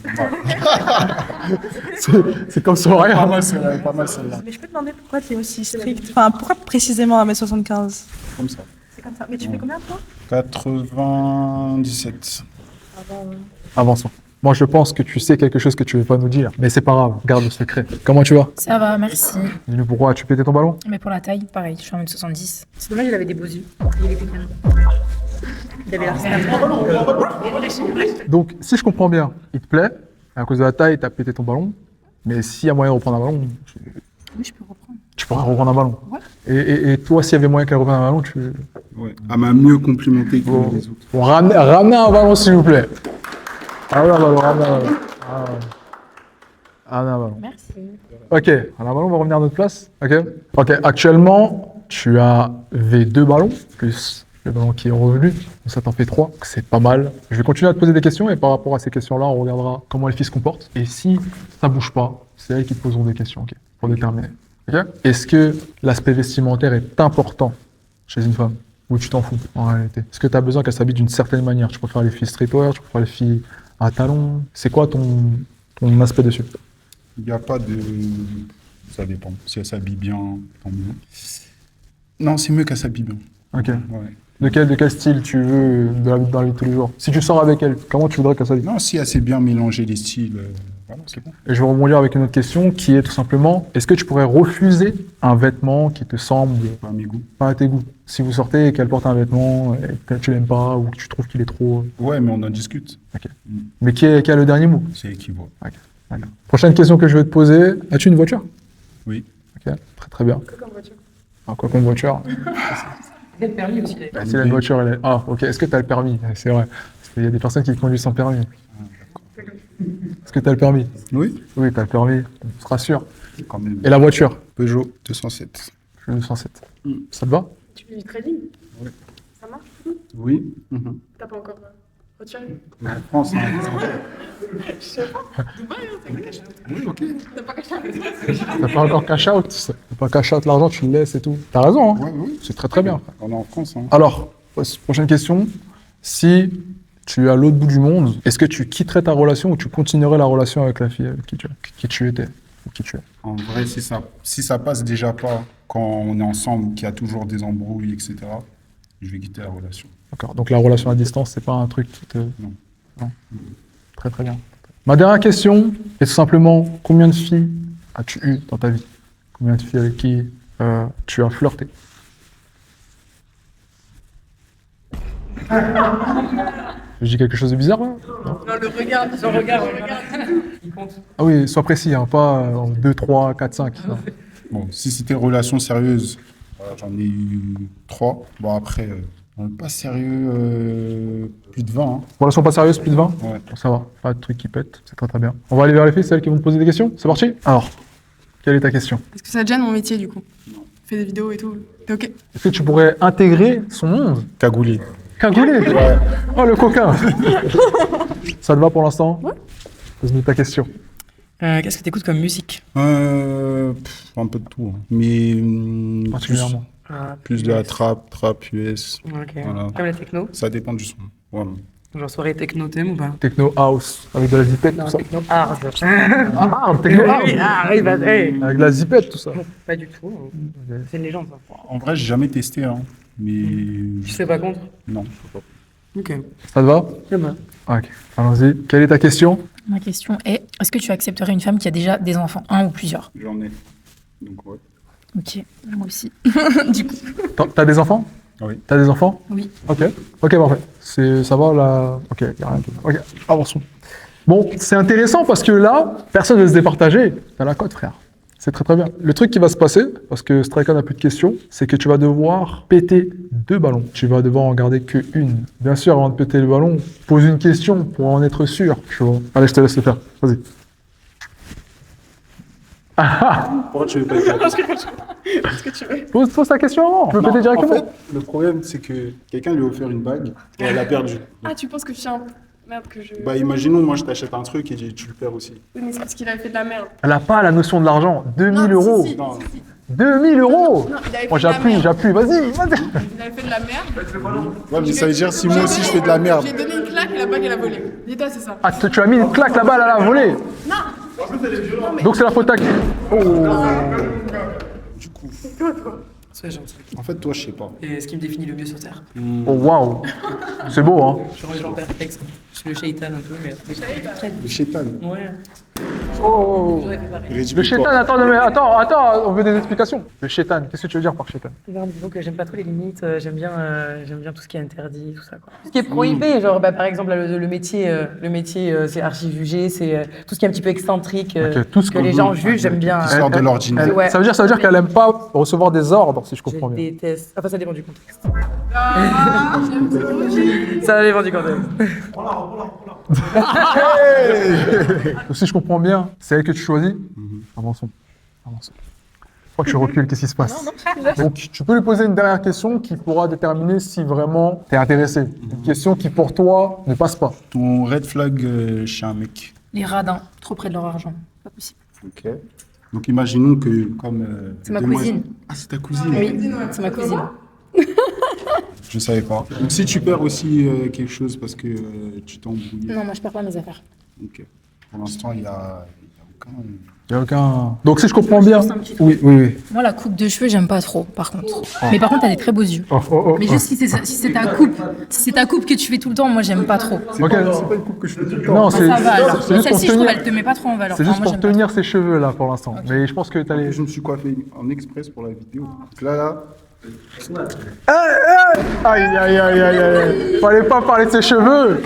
c'est comme ça, rien. Pas mal celle-là, pas mal celle-là. Mais je peux te demander pourquoi tu es aussi strict? Enfin, pourquoi précisément 1m75? Comme ça. C'est comme ça. Mais tu fais combien, toi? 97. Avançons. Moi, je pense que tu sais quelque chose que tu veux pas nous dire, mais c'est pas grave, garde le secret. Comment tu vas? Ça va, merci. Dis-nous pourquoi as-tu pété ton ballon? Mais pour la taille, pareil, je suis 1m70. C'est dommage, il avait des beaux yeux. Il était calme. Il avait l'air stable. Donc, si je comprends bien, il te plaît, à cause de la taille, t'as pété ton ballon, mais s'il y a moyen de reprendre un ballon, Oui, je peux reprendre. tu pourrais reprendre un ballon. Ouais. Et toi, s'il y avait moyen qu'elle reprenne un ballon, tu... Ouais. Elle m'a mieux complimenté que les autres. Bon, ramenez un ballon, s'il vous plaît. Ramenez un ballon, ramenez un ballon. Ramenez un ballon. Merci. Ok, alors un ballon, on va revenir à notre place. Ok, actuellement, tu avais 2 ballons, plus le ballon qui est revenu, donc ça t'en fait 3, c'est pas mal. Je vais continuer à te poser des questions et par rapport à ces questions-là, on regardera comment les filles se comportent. Et si ça bouge pas, c'est elles qui te poseront des questions, ok, pour déterminer. Ok. Est-ce que l'aspect vestimentaire est important chez une femme ou tu t'en fous en réalité? Est-ce que tu as besoin qu'elle s'habille d'une certaine manière? Tu préfères les filles streetwear, tu préfères les filles à talons? C'est quoi ton aspect dessus? Il n'y a pas de... Ça dépend. Si elle s'habille bien, tant mieux. Non, c'est mieux qu'elle s'habille bien. Ok. Ouais. De quel style tu veux dans la vie de tous les jours? Si tu sors avec elle, comment tu voudrais qu'elle s'habille? Non, si elle sait bien mélanger les styles, voilà, c'est bon. Et je vais rebondir avec une autre question qui est tout simplement, est-ce que tu pourrais refuser un vêtement qui te semble Pas à mes goûts. pas à tes goûts? Si vous sortez et qu'elle porte un vêtement et que tu l'aimes pas ou que tu trouves qu'il est trop... Ouais, mais on en discute. Mais qui a le dernier mot? C'est elle qui voit. D'accord. Prochaine question que je vais te poser, as-tu une voiture? Oui. Ok, très bien. Quoi comme voiture? Quoi comme voiture? Il a le permis aussi, Si la voiture, elle est... Ah, ok, est-ce que tu as le permis? C'est vrai. qu'il y a des personnes qui conduisent sans permis. Est-ce que tu as le permis? Oui. Oui, tu as le permis, on se rassure. Quand même. Et la voiture? Peugeot 207. Peugeot 207. Ça te va? Tu fais du trading? Oui. Ça marche? Oui. T'as pas encore retiré? Mais en France, hein, Je sais pas. Dubaï, t'as pas cash out. Oui, ok. T'as pas cash out. T'as pas encore cash out? T'as pas cash out l'argent, tu le laisses et tout. T'as raison, hein? Oui. C'est très très bien. On est en France. Hein. Alors, prochaine question. Si tu es à l'autre bout du monde, est-ce que tu quitterais ta relation ou tu continuerais la relation avec la fille avec qui tu étais ou qui tu es? En vrai, si ça passe déjà pas quand on est ensemble, qu'il y a toujours des embrouilles, etc., je vais quitter la relation. D'accord. Donc la relation à distance, c'est pas un truc qui te... Non. Très très bien. Ma dernière question est tout simplement, combien de filles as-tu eu dans ta vie? Combien de filles avec qui tu as flirté? Je dis quelque chose de bizarre là? Non, le regard, son regard. Il compte. Ah oui, sois précis, hein, pas en 2, 3, 4, 5. Non. Bon, si c'était une relation sérieuse, j'en ai eu 3. Bon, après, pas sérieux, plus de 20. Hein. Relation pas sérieuse, plus de 20? Ouais. Bon, ça va, pas de trucs qui pètent, c'est très très bien. On va aller vers les filles, celles qui vont te poser des questions. C'est parti? Alors, quelle est ta question? Est-ce que ça te gêne mon métier du coup? Fais des vidéos et tout. T'es ok? Est-ce que tu pourrais intégrer son monde? Cagoulé. Cagoulé? Oh, le coquin. Ça te va pour l'instant? Ouais. Pose-nous ta question. Qu'est-ce que t'écoutes comme musique? Un peu de tout. Hein. Mais particulièrement. Plus de la trap US. Ok. Voilà. Comme la techno? Ça dépend du son. Voilà. Genre soirée techno thème ou pas? Techno house, avec de la zipette, tout ça. Techno hard. Hard, techno hard. Oui, bah, hey. Avec de la zipette, tout ça. Pas du tout. C'est une légende ça. En vrai, j'ai jamais testé, hein. Mais. Tu serais pas contre? Non, je sais pas. Ok. Ça te va? Ça va. Ok, allons-y. Quelle est ta question? Ma question est, est-ce que tu accepterais une femme qui a déjà des enfants, un ou plusieurs? J'en ai. Donc, ouais. Ok, moi aussi. Du coup. T'as des enfants? Oui. T'as des enfants? Oui. Ok, parfait. Ça va là? Ok, y a rien. Ok, avançons. Bon, c'est intéressant parce que là, personne ne veut se départager. T'as la cote, frère. C'est très très bien. Le truc qui va se passer, parce que Striker n'a plus de questions, c'est que tu vas devoir péter 2 ballons. Tu vas devoir en garder que une. Bien sûr, avant de péter le ballon, pose une question pour en être sûr. Tu vois. Allez, je te laisse le faire. Vas-y. Pourquoi tu veux pas péter? Qu'est-ce que tu veux? Pose ta question avant. Tu peux péter directement. En fait, le problème, c'est que quelqu'un lui a offert une bague et elle a perdu. Ah, tu penses que je suis un... Merde, que je... Bah, imaginons, moi, je t'achète un truc et tu le perds aussi. Oui, mais c'est parce qu'il avait fait de la merde. Elle n'a pas la notion de l'argent. 2000 euros. Si. 2000 euros. Non, il avait fait Moi, de la merde. j'appuie. Vas-y. Il avait fait de la merde. Ouais, mais ça veut dire si moi aussi je fais de la merde. J'ai donné une claque et la bague elle a volé. Dis-toi, c'est ça. Ah, tu as mis une claque, la balle, elle a volé. Non. Donc c'est la faute à qui? Oh. Du coup. C'est quoi, toi? Sois gentil. En fait, toi, je sais pas. Et ce qui me définit le mieux sur Terre. Oh, waouh. C'est beau, hein. Je suis genre perplexe. Je suis le shaitan un peu, mais... Le chétan. Ouais. Oh. Le chétan, attends, on veut des explications. Le chétan, qu'est-ce que tu veux dire par chétan? Donc j'aime pas trop les limites, j'aime bien tout ce qui est interdit, tout ça quoi. Tout ce qui est prohibé, genre par exemple le métier c'est archi jugé, c'est tout ce qui est un petit peu excentrique, tout ce que les gens jugent, j'aime bien. Qui sort de l'ordinaire. Ouais. Ça veut dire qu'elle aime pas recevoir des ordres, si je comprends Je bien. déteste. Enfin, ça dépend du contexte. J'aime trop. Ça dépend du contexte. Si je comprends bien, c'est elle que tu choisis. Avançons. Pourquoi tu recules? Qu'est-ce qui se passe? Donc, tu peux lui poser une dernière question qui pourra déterminer si vraiment tu es intéressé. Une question qui, pour toi, ne passe pas. Ton red flag chez un mec. Les radins, trop près de leur argent. Pas possible. Ok. Donc, imaginons que comme... C'est ma cousine. Ah, c'est ta cousine? Oui, c'est ma cousine. Je savais pas. Donc, si tu perds aussi quelque chose parce que tu t'es embrouillé. Non, moi je perds pas mes affaires. Ok. Pour l'instant, il y a aucun... Il n'y a aucun... Donc, si je comprends bien... Juste un petit Oui. Moi, la coupe de cheveux, j'aime pas trop, par contre. Mais par contre, t'as des très beaux yeux. Mais juste si c'est ta coupe que tu fais tout le temps, moi, j'aime pas trop. Ok. C'est pas une coupe que je fais tout le temps. Non, Ça va alors. c'est Mais juste pour celle-ci, je trouve, tenir... elle te met pas trop en valeur. C'est Enfin, juste moi, pour j'aime pas tenir ses cheveux, là, pour l'instant. Mais je pense que tu allais... Je me suis coiffé en express pour la vidéo. Donc là... Aïe. Fallait pas parler de ses cheveux.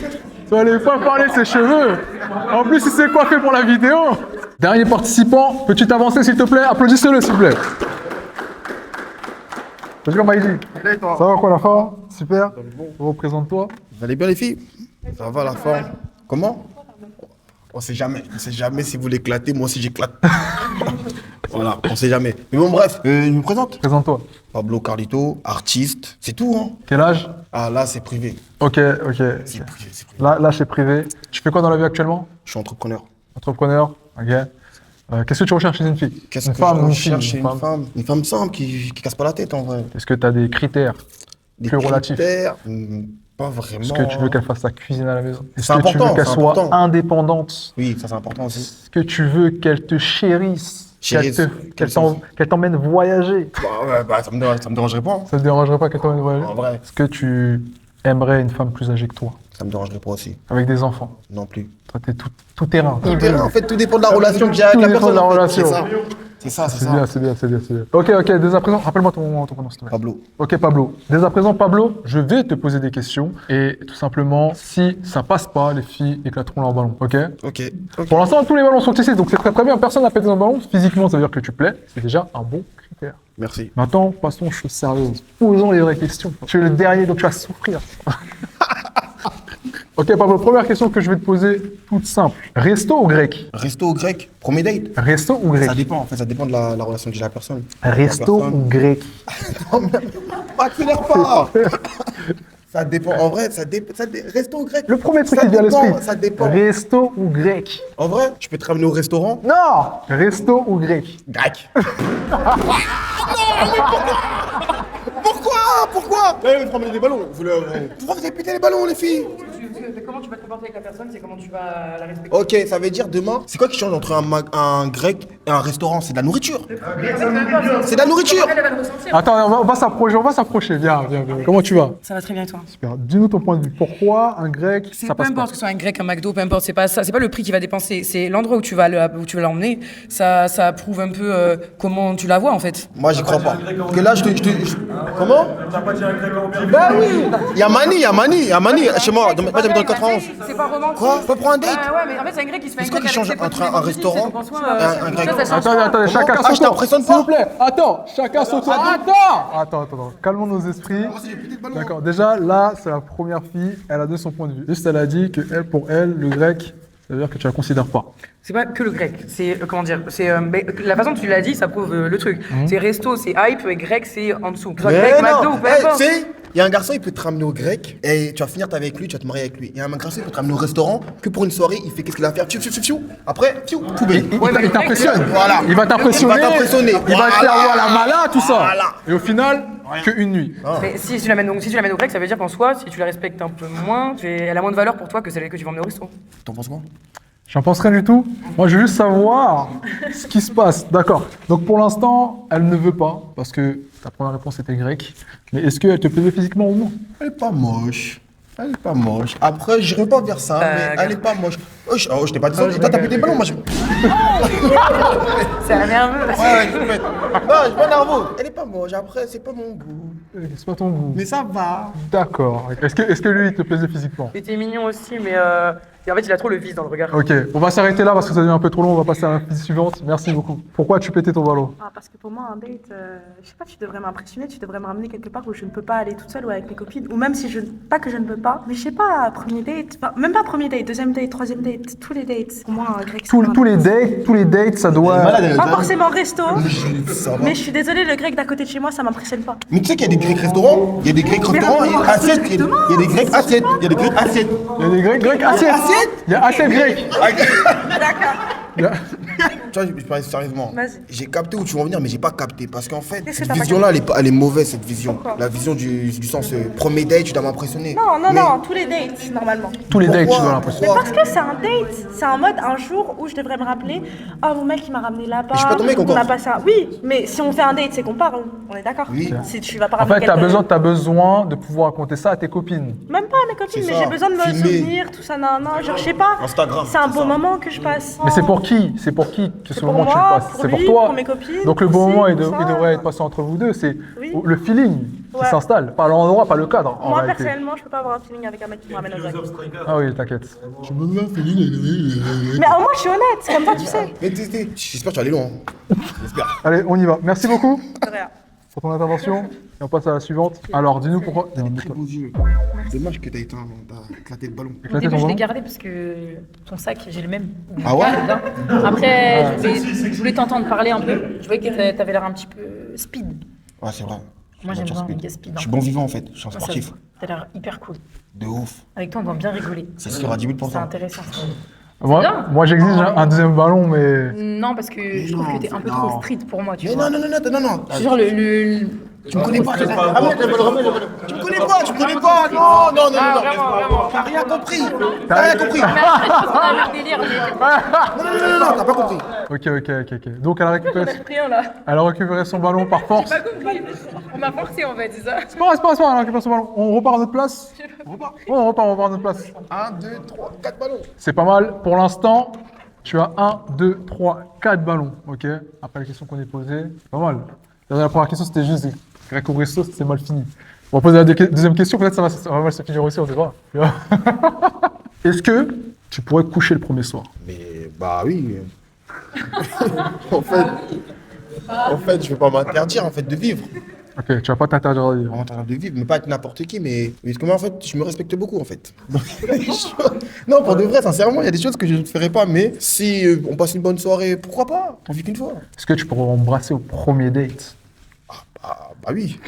En plus, il s'est coiffé pour la vidéo. Dernier participant, peux-tu t'avancer s'il te plaît? Applaudissez-le s'il vous plaît. Bonjour Maïdi. Ça va quoi la forme? Super. Représente-toi. Vous allez bien les filles? Ça va la forme? Comment? On sait jamais. On sait jamais si vous l'éclatez, moi aussi j'éclate. Voilà, on sait jamais. Mais bon, bref, je me présente. Présente-toi. Pablo Carlito, artiste, c'est tout, hein. Quel âge? Ah, là, c'est privé. Ok. C'est privé. Là, c'est privé. Tu fais quoi dans la vie actuellement? Je suis entrepreneur. Entrepreneur, ok. Qu'est-ce que tu recherches chez une fille? Qu'est-ce Une que femme je ou une fille? recherche chez une femme? Une femme simple qui casse pas la tête, en vrai. Est-ce que tu as des critères plus relatifs? Pas vraiment. Est-ce que tu veux qu'elle fasse sa cuisine à la maison? Est-ce C'est que tu veux important, qu'elle c'est soit important. indépendante? Oui, ça c'est important aussi. Est-ce que tu veux qu'elle te chérisse? Chérisse. Qu'elle t'emmène voyager? Ça me dérangerait pas. Ça te dérangerait pas qu'elle t'emmène voyager? En vrai. Est-ce que tu aimerais une femme plus âgée que toi? Ça me dérangerait pas aussi. Avec des enfants? Non plus. Toi, t'es tout terrain. Tout terrain, en fait, tout dépend de la relation que j'ai avec la personne. Tout dépend de la en fait. relation. C'est ça. C'est bien. Ok, dès à présent, rappelle-moi ton prénom, s'il te plaît. Pablo. Ok, Pablo. Dès à présent, Pablo, je vais te poser des questions et tout simplement, si ça passe pas, les filles éclateront leur ballon, ok? Ok. Pour l'instant, tous les ballons sont ici, donc c'est très bien. Personne n'a pété un ballon. Physiquement, ça veut dire que tu plais. C'est déjà un bon critère. Merci. Maintenant, passons aux choses sérieuses. Posons les vraies questions. Tu es le dernier, donc tu vas souffrir. Ok, Pablo, première question que je vais te poser, toute simple. Resto ou grec? Resto ou grec? Premier date? Resto ou grec? Ça dépend, en fait, ça dépend de la relation que j'ai avec la personne. Resto ou grec? Non, mais accélère pas. Ça dépend, en vrai, resto ou grec? Le premier truc qui vient à l'esprit. Ça dépend. Resto ou grec? En vrai, je peux te ramener au restaurant? Non! Resto ou grec? Grec. Pourquoi? Vous ramenez des ballons. Pourquoi vous avez pété les ballons, les filles? Comment tu vas te comporter avec la personne, c'est comment tu vas la respecter. Ok, ça veut dire demain, c'est quoi qui change entre un grec et un restaurant? C'est de la nourriture. C'est de la nourriture. Attends, on va s'approcher. Viens. Comment tu vas? Ça va très bien, toi. Super. Dis-nous ton point de vue. Pourquoi un grec, ça Peu passe pas? importe que ce soit un grec, un McDo, peu importe, c'est pas ça, c'est pas le prix qui va dépenser, c'est l'endroit où tu vas l'emmener. Ça prouve un peu comment tu la vois en fait. Moi, j'y crois pas. Parce que là, Comment? T'as pas dit un grec en bien? Bah oui. Il y a Mani chez moi. Moi, j'habite dans le 91. C'est pas romantique. Quoi? Faut prendre un date? Ouais, mais en fait, c'est un grec qui se fait un C'est quoi grec qui change avec ses entre potes, un restaurant et un grec? Attendez, chacun son Ah, je tour. t'impressionne S'il pas? vous plaît, attends, chacun son tour. Attends. Calmons nos esprits. D'accord, déjà, là, c'est la première fille, elle a donné son point de vue. Juste, elle a dit que pour elle, le grec, ça veut dire que tu la considères pas. C'est pas que le grec, c'est comment dire, c'est la façon dont tu l'as dit, ça prouve le truc. C'est resto, c'est hype, et grec, c'est en dessous. Grec, McDo, peu importe. Tu sais, il y a un garçon, il peut te ramener au grec et tu vas finir avec lui, tu vas te marier avec lui. Il y a un garçon, il peut te ramener au restaurant que pour une soirée, il fait qu'est-ce qu'il va faire? Après, poubelle. Il t'impressionne. Voilà. Il va t'impressionner. Il va te faire voir la mala, tout ça. Voilà. Et au final, qu'une nuit. Mais si tu l'amènes au grec, ça veut dire qu'en soi, si tu la respectes un peu moins, elle a moins de valeur pour toi que celle que tu vas emmener au resto. T'en penses quoi? J'en pense rien du tout. Moi, je veux juste savoir ce qui se passe. D'accord. Donc, pour l'instant, elle ne veut pas, parce que ta première réponse était grecque. Mais est-ce qu'elle te plaisait physiquement ou non? Elle est pas moche. Après, j'irai pas vers ça, mais elle est pas moche. Oh, je t'ai pas dit ça. Toi, t'as pété le ballon, moi je. C'est un nerveux. Ouais, je pète. Non, je suis pas nerveux. Elle est pas moche. Après, c'est pas mon goût. C'est pas ton goût. Mais ça va. D'accord. Est-ce que lui, il te plaisait physiquement? Il était mignon aussi, mais en fait, il a trop le vice dans le regard. Ok, on va s'arrêter là parce que ça devient un peu trop long. On va passer à la fille suivante. Merci beaucoup. Pourquoi tu pétais ton ballon? Parce que pour moi, un date, je sais pas, tu devrais m'impressionner, tu devrais me ramener quelque part où je ne peux pas aller toute seule ou avec mes copines, ou même si pas que je ne peux pas, mais je sais pas, premier date, même pas premier date, deuxième date, troisième date, tous les dates. Pour moi, un grec, tous les dates, ça doit. Pas forcément resto, mais je suis désolée, le grec d'à côté de chez moi, ça m'impressionne pas. Mais tu sais qu'il y a des grecs restaurants, il y a des grecs restaurants, il y a assiettes, il y a des grecs assiettes, il y a des grecs assiettes. Il y a des grecs assiettes. Il y a assiette grecque. D'accord. Tu vois, je parle sérieusement. Vas-y. J'ai capté où tu veux en venir, mais j'ai pas capté. Parce qu'en fait, Qu'est-ce que cette t'as pas vision-là, elle est mauvaise, cette vision. Pourquoi? La vision du sens premier date, tu dois m'impressionner. Non, tous les dates, normalement. Tous les dates, tu Pourquoi? dois l'impression. Mais parce que c'est un date, c'est un mode un jour où je devrais me rappeler, oh mon mec il m'a ramené là-bas, Mais je suis pas ton mec encore. on a passé un... Oui, mais si on fait un date, c'est qu'on parle, on est d'accord? Oui. Si tu vas pas En ramener fait, quelqu'un... t'as besoin de pouvoir raconter ça à tes copines. Même pas à mes copines, C'est mais ça, j'ai besoin de me filmer. souvenir, tout ça, non, genre je sais pas, Instagram, c'est un c'est beau ça. moment que je passe. Mais c'est pour qui? C'est pour qui que ce pour moment tu le moi, passes? pour C'est pour lui, toi. pour mes copines, Donc le bon aussi, moment, il tout ça. devrait être passé entre vous deux. C'est Oui. le feeling qui Ouais. s'installe, pas l'endroit, pas le cadre. En Moi réalité. personnellement, je peux pas avoir un feeling avec un mec qui me ramène au grec. Ah oui, t'inquiète. Mais moi je suis honnête, comme ça tu sais. Mais j'espère que tu vas aller loin. J'espère. Allez, on y va. Merci beaucoup. De rien. pour ton intervention. Et on passe à la suivante. Alors, dis-nous pourquoi. T'as des très beaux yeux. Dommage que t'as éclaté le ballon. Au Éclaté début, ton je l'ai ballon. gardé parce que ton sac, j'ai le même. Ah ouais? Après, je voulais t'entendre parler un peu. Je voyais que t'avais l'air un petit peu speed. Ouais, c'est vrai. Moi, j'aime bien speed. les gars speed. Je suis bon vivant en fait, je suis un sportif. T'as l'air hyper cool. De ouf. Avec toi, on va bien rigoler. Ça sera 10 000%. C'est intéressant. Moi j'exige un deuxième ballon, mais. Non, parce que je trouve que t'es un peu trop street pour moi, tu Mais vois. non. Je suis genre le... Tu me connais pas, tu me connais pas, non, vraiment. t'as rien compris. Non, Non, t'as pas compris. Ok. Donc elle a récupéré, rien là. elle a récupéré son ballon par force. Pas compris. On m'a forcé en fait, c'est ça. C'est pas grave, elle a récupéré son ballon. On repart à notre place. On repart à notre place. 1, 2, 3, 4 ballons. C'est pas mal. Pour l'instant, tu as 1, 2, 3, 4 ballons. Ok. Après les questions qu'on est posées, c'est pas mal. La première question, c'était juste Greco Resto, c'est mal fini. On va poser la deuxième question, peut-être ça va mal se finir aussi, on sait pas. Est-ce que tu pourrais coucher le premier soir? Mais bah oui. en fait, je vais pas m'interdire en fait de vivre. Ok, tu vas pas t'interdire de vivre. M'interdire de vivre, mais pas être n'importe qui, mais comment en fait, je me respecte beaucoup en fait. Non, pour de vrai, sincèrement, il y a des choses que je ne ferais pas, mais si on passe une bonne soirée, pourquoi pas? On vit qu'une fois. Est-ce que tu pourrais embrasser au premier date? Bah oui.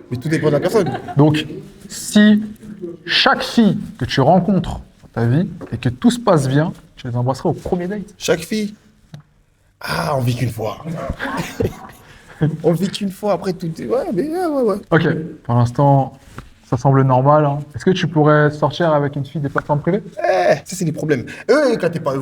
Mais tout dépend de la personne. Donc, si chaque fille que tu rencontres dans ta vie et que tout se passe bien, tu les embrasserais au premier date? Chaque fille? Ah, on vit qu'une fois. On vit qu'une fois, après tout. Ouais. Ok, pour l'instant, ça semble normal. Hein. Est-ce que tu pourrais sortir avec une fille des plateformes privées? Ça c'est des problèmes. Éclatez pas.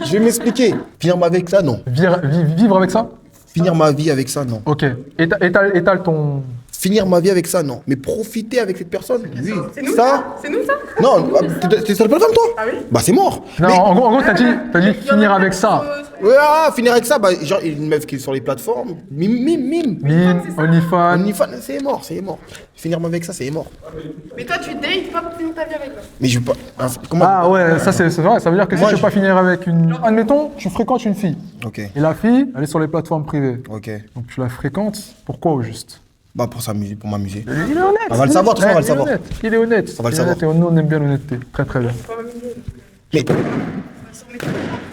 Je vais m'expliquer. Finir ma vie avec ça, non. Vivre avec ça? Finir ma vie avec ça, non. Ok. Étale ton... Finir ma vie avec ça, non. Mais profiter avec cette personne, oui. C'est nous ça? C'est nous ça? Non, t'es sur le plateforme, toi? Ah oui? Bah c'est mort. Non, en gros, t'as dit finir avec ça. Ouais, finir avec ça, bah genre une meuf qui est sur les plateformes, mime. OnlyFans. C'est mort. Finir ma vie avec ça, c'est mort. Mais toi, tu dates pas pour finir ta vie avec moi. Mais je veux pas. Comment? Ah ouais, ça c'est vrai, ça veut dire que si tu veux pas finir avec une... Admettons, tu fréquentes une fille. Ok. Et la fille, elle est sur les plateformes privées. Ok. Donc tu la fréquentes, pourquoi au juste? Bah pour s'amuser, pour m'amuser. Il est honnête. On va le savoir, tout ça, on va le savoir. Il est honnête. On va le savoir. Et nous, on aime bien l'honnêteté. Très très bien.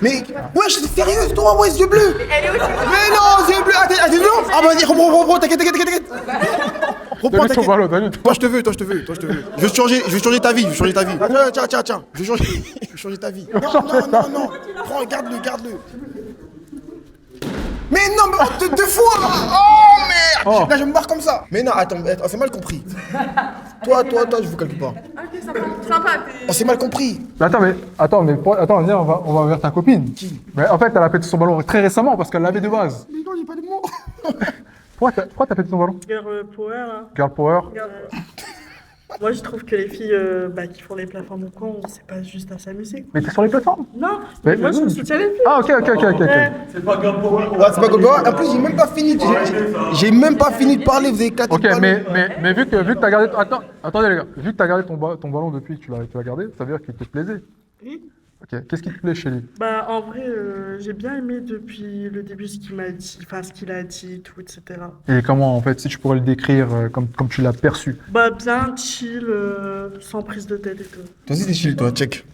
Mais ouais, je suis sérieuse, toi, ouais, yeux bleus. Elle est aussi. Mais non, yeux bleus, attends, ah vas-y, reprends, t'inquiète. Reprends, Donne-lui ton ballon, donne-lui. Toi, je te veux. Je vais changer ta vie, Tiens. Je vais changer ta vie. Non. Prends, garde-le. Mais non, mais deux fois. Oh merde. Là, je me barre comme ça. Mais non, attends, c'est mal compris. Toi, je vous calcule pas. Ok, sympa. On s'est mal compris. Attends, viens, on va vers ta copine. Qui? Mais en fait, elle a pété son ballon très récemment parce qu'elle l'avait de base. Mais non, j'ai pas de mots. Pourquoi t'as pété ton ballon? Girl power, hein. Girl power. Moi, je trouve que les filles qui font les plateformes de con, c'est pas juste à s'amuser. Mais t'es sur les plateformes? Non, mais moi, je soutiens les filles. Ah, ok. C'est pas Girl Power. Ouais, c'est pas Gold Power. En plus, j'ai même pas fini. J'ai même pas fini de parler. Vous avez éclaté. Ok, mais vu que t'as gardé... Attendez les gars. Vu que t'as gardé ton ballon depuis que tu l'as gardé, ça veut dire qu'il te plaisait. Oui. Ok, qu'est-ce qui te plaît chez lui? Bah, en vrai, j'ai bien aimé depuis le début ce qu'il m'a dit, enfin, ce qu'il a dit, tout, etc. Et comment, en fait, si tu pourrais le décrire comme tu l'as perçu? Bah, bien chill, sans prise de tête et tout. Toi aussi, t'es chill, toi, check.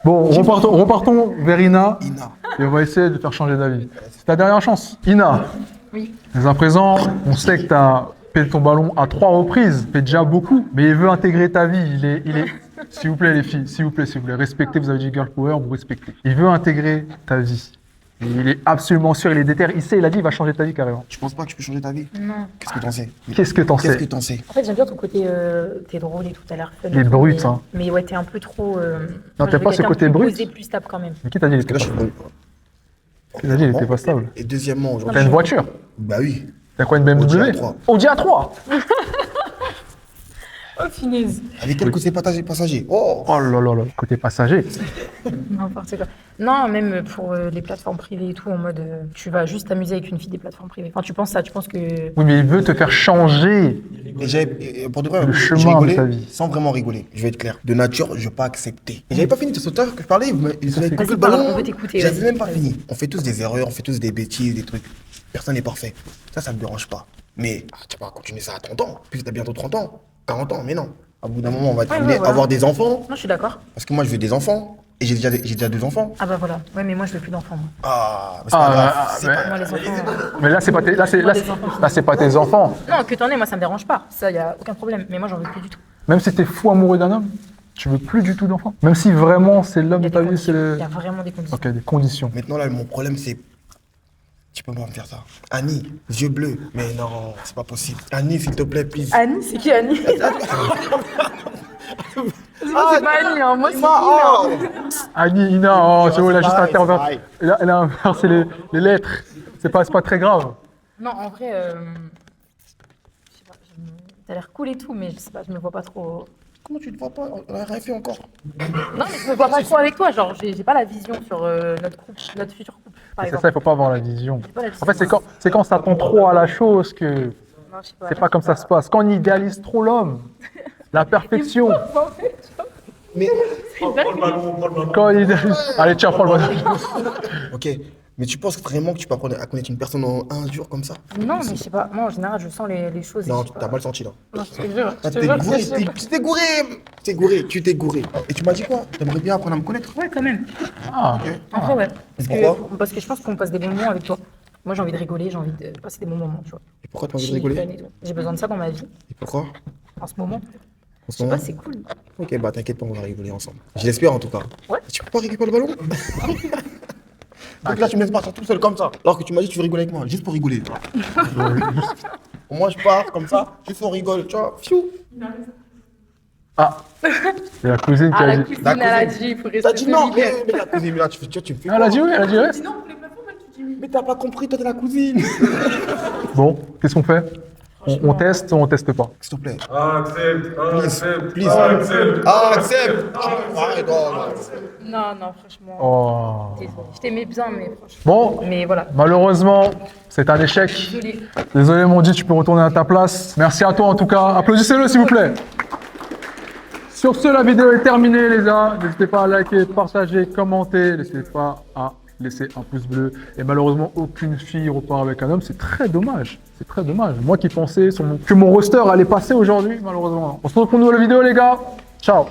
Bon, repartons vers Ina. Ina. Et on va essayer de faire changer d'avis. C'est ta dernière chance. Ina. Oui. Dès à présent, on sait que t'as pété ton ballon à 3 reprises. C'est déjà beaucoup. Mais il veut intégrer ta vie. Il est... S'il vous plaît, les filles, s'il vous plaît, respectez, vous avez dit girl power, vous respectez. Il veut intégrer ta vie. Et il est absolument sûr, il est déter. Il a dit, il va changer ta vie carrément. Je pense pas que je peux changer ta vie. Non. Qu'est-ce que t'en sais? Qu'est-ce que t'en sais? En fait, j'aime bien ton côté, t'es drôle et tout, t'as l'air fun. Il est brut, hein. Mais ouais, t'es un peu trop... Non, t'as pas ce côté brut. Posé, plus stable quand même. Mais qui t'a dit, il était Là, pas je suis stable? bon. Qui t'a dit, il était pas stable? Et deuxièmement, aujourd'hui. T'as une voiture? Bah oui. T'as quoi, une BMW? Audi A3. Audi A3. Oh, finesse. Avec quel côté passager? Oh Oh là là là, côté passager. N'importe quoi. Non, même pour les plateformes privées et tout, en mode tu vas juste t'amuser avec une fille des plateformes privées. Enfin, tu penses ça, tu penses que. Oui, mais il veut te faire changer pour de vrai, le j'ai chemin de rigolé ta vie. sans vraiment rigoler. Je vais être clair. De nature, je vais pas accepter. Et j'avais pas fini de ce sauteur que je parlais. Ils avaient coupé le ballon. On veut t'écouter. J'avais même pas fini. On fait tous des erreurs, on fait tous des bêtises, des trucs. Personne n'est parfait. Ça me dérange pas. Mais tu vas pas continuer ça à 30 ans. Puis t'as bientôt 30 ans, 40 ans, mais non. À bout d'un moment, on va avoir des enfants. Non, je suis d'accord. Parce que moi, je veux des enfants. Et j'ai déjà 2 enfants. Ah bah voilà. Ouais, mais moi, je veux plus d'enfants. Moi. Ah, mais c'est pas grave. C'est moi, les enfants. Mais là, c'est pas tes, là, c'est pas tes enfants. Non, que t'en aies, moi, ça me dérange pas. Ça, y a aucun problème. Mais moi, j'en veux plus du tout. Même si t'es fou amoureux d'un homme, tu veux plus du tout d'enfants. Même si vraiment c'est l'homme de ta vie, c'est le. Il y a vraiment des conditions. Ok, des conditions. Maintenant, là, mon problème, c'est. Tu peux pas me faire ça. Annie, yeux bleus. Mais non, c'est pas possible. Annie, s'il te plaît, please. Annie, c'est qui Annie? C'est pas Annie, hein. Moi, c'est Ina. Annie, Ina, oh, c'est bon, elle a juste interversé. Elle a inversé les lettres. C'est pas très grave. Non, en vrai, je sais pas, t'as l'air cool et tout, mais je sais pas, je me vois pas trop. Comment tu te vois pas? On a rien fait encore. Non, mais je me vois pas trop avec toi. Genre, j'ai pas la vision sur notre couple, notre futur couple. C'est ça, il faut pas avoir la vision. Pas la vision. En fait, c'est quand ça tend trop à la chose que Non, je sais c'est pas comme ça se passe. Quand on idéalise trop l'homme, la perfection. Mais. Quand on idéalise. Allez, tiens, prends le ballon. Ok. Mais tu penses vraiment que tu peux apprendre à connaître une personne en un jour comme ça? Non, mais je sais pas. Moi, en général, je sens les choses. Non, t'as mal senti là. Non, je te jure. Tu t'es gouré. Tu t'es gouré. Et tu m'as dit quoi? T'aimerais bien apprendre à me connaître? Ouais, quand même. Ah. En vrai, ouais. Pourquoi? Parce que je pense qu'on passe des bons moments avec toi. Moi, j'ai envie de rigoler, j'ai envie de passer des bons moments, tu vois. Et pourquoi t'as envie de rigoler? J'ai besoin de ça dans ma vie, Et pourquoi? en ce moment. En Je ce sais moment? pas, c'est cool. Ok, bah t'inquiète pas, on va rigoler ensemble. Je l'espère en tout cas. Ouais. Tu peux pas récupérer le ballon? Donc là, tu me laisses partir tout seul comme ça. Alors que tu m'as dit que tu veux rigoler avec moi, juste pour rigoler. Moi, je pars comme ça, juste on rigole, tu vois. Fiou. Ah. C'est la cousine qui Ah, a la dit. cousine, elle a dit, il faut rester T'as dit non, solidaire. mais la cousine, mais là, tu me fais Elle a dit oui, elle a dit oui. Sinon, pour les plateformes, tu dis oui. Mais t'as pas compris, toi, t'es la cousine. Bon, qu'est-ce qu'on fait? On teste ou on teste pas? S'il te plaît. Accepte. Please. Accepte. Arrête, Non, franchement. Oh. Désolée. Je t'aimais bien, mais franchement. Bon, Mais voilà. malheureusement, c'est un échec. Désolée. Désolé, mon Dieu, tu peux retourner à ta place. Merci à toi en tout cas. Applaudissez-le, s'il vous plaît. Sur ce, la vidéo est terminée, les gars. N'hésitez pas à liker, partager, commenter. N'hésitez pas à laisser un pouce bleu. Et malheureusement, aucune fille repart avec un homme. C'est très dommage. C'est très dommage. Moi qui pensais que mon roster allait passer aujourd'hui, malheureusement. On se retrouve pour une nouvelle vidéo, les gars. Ciao.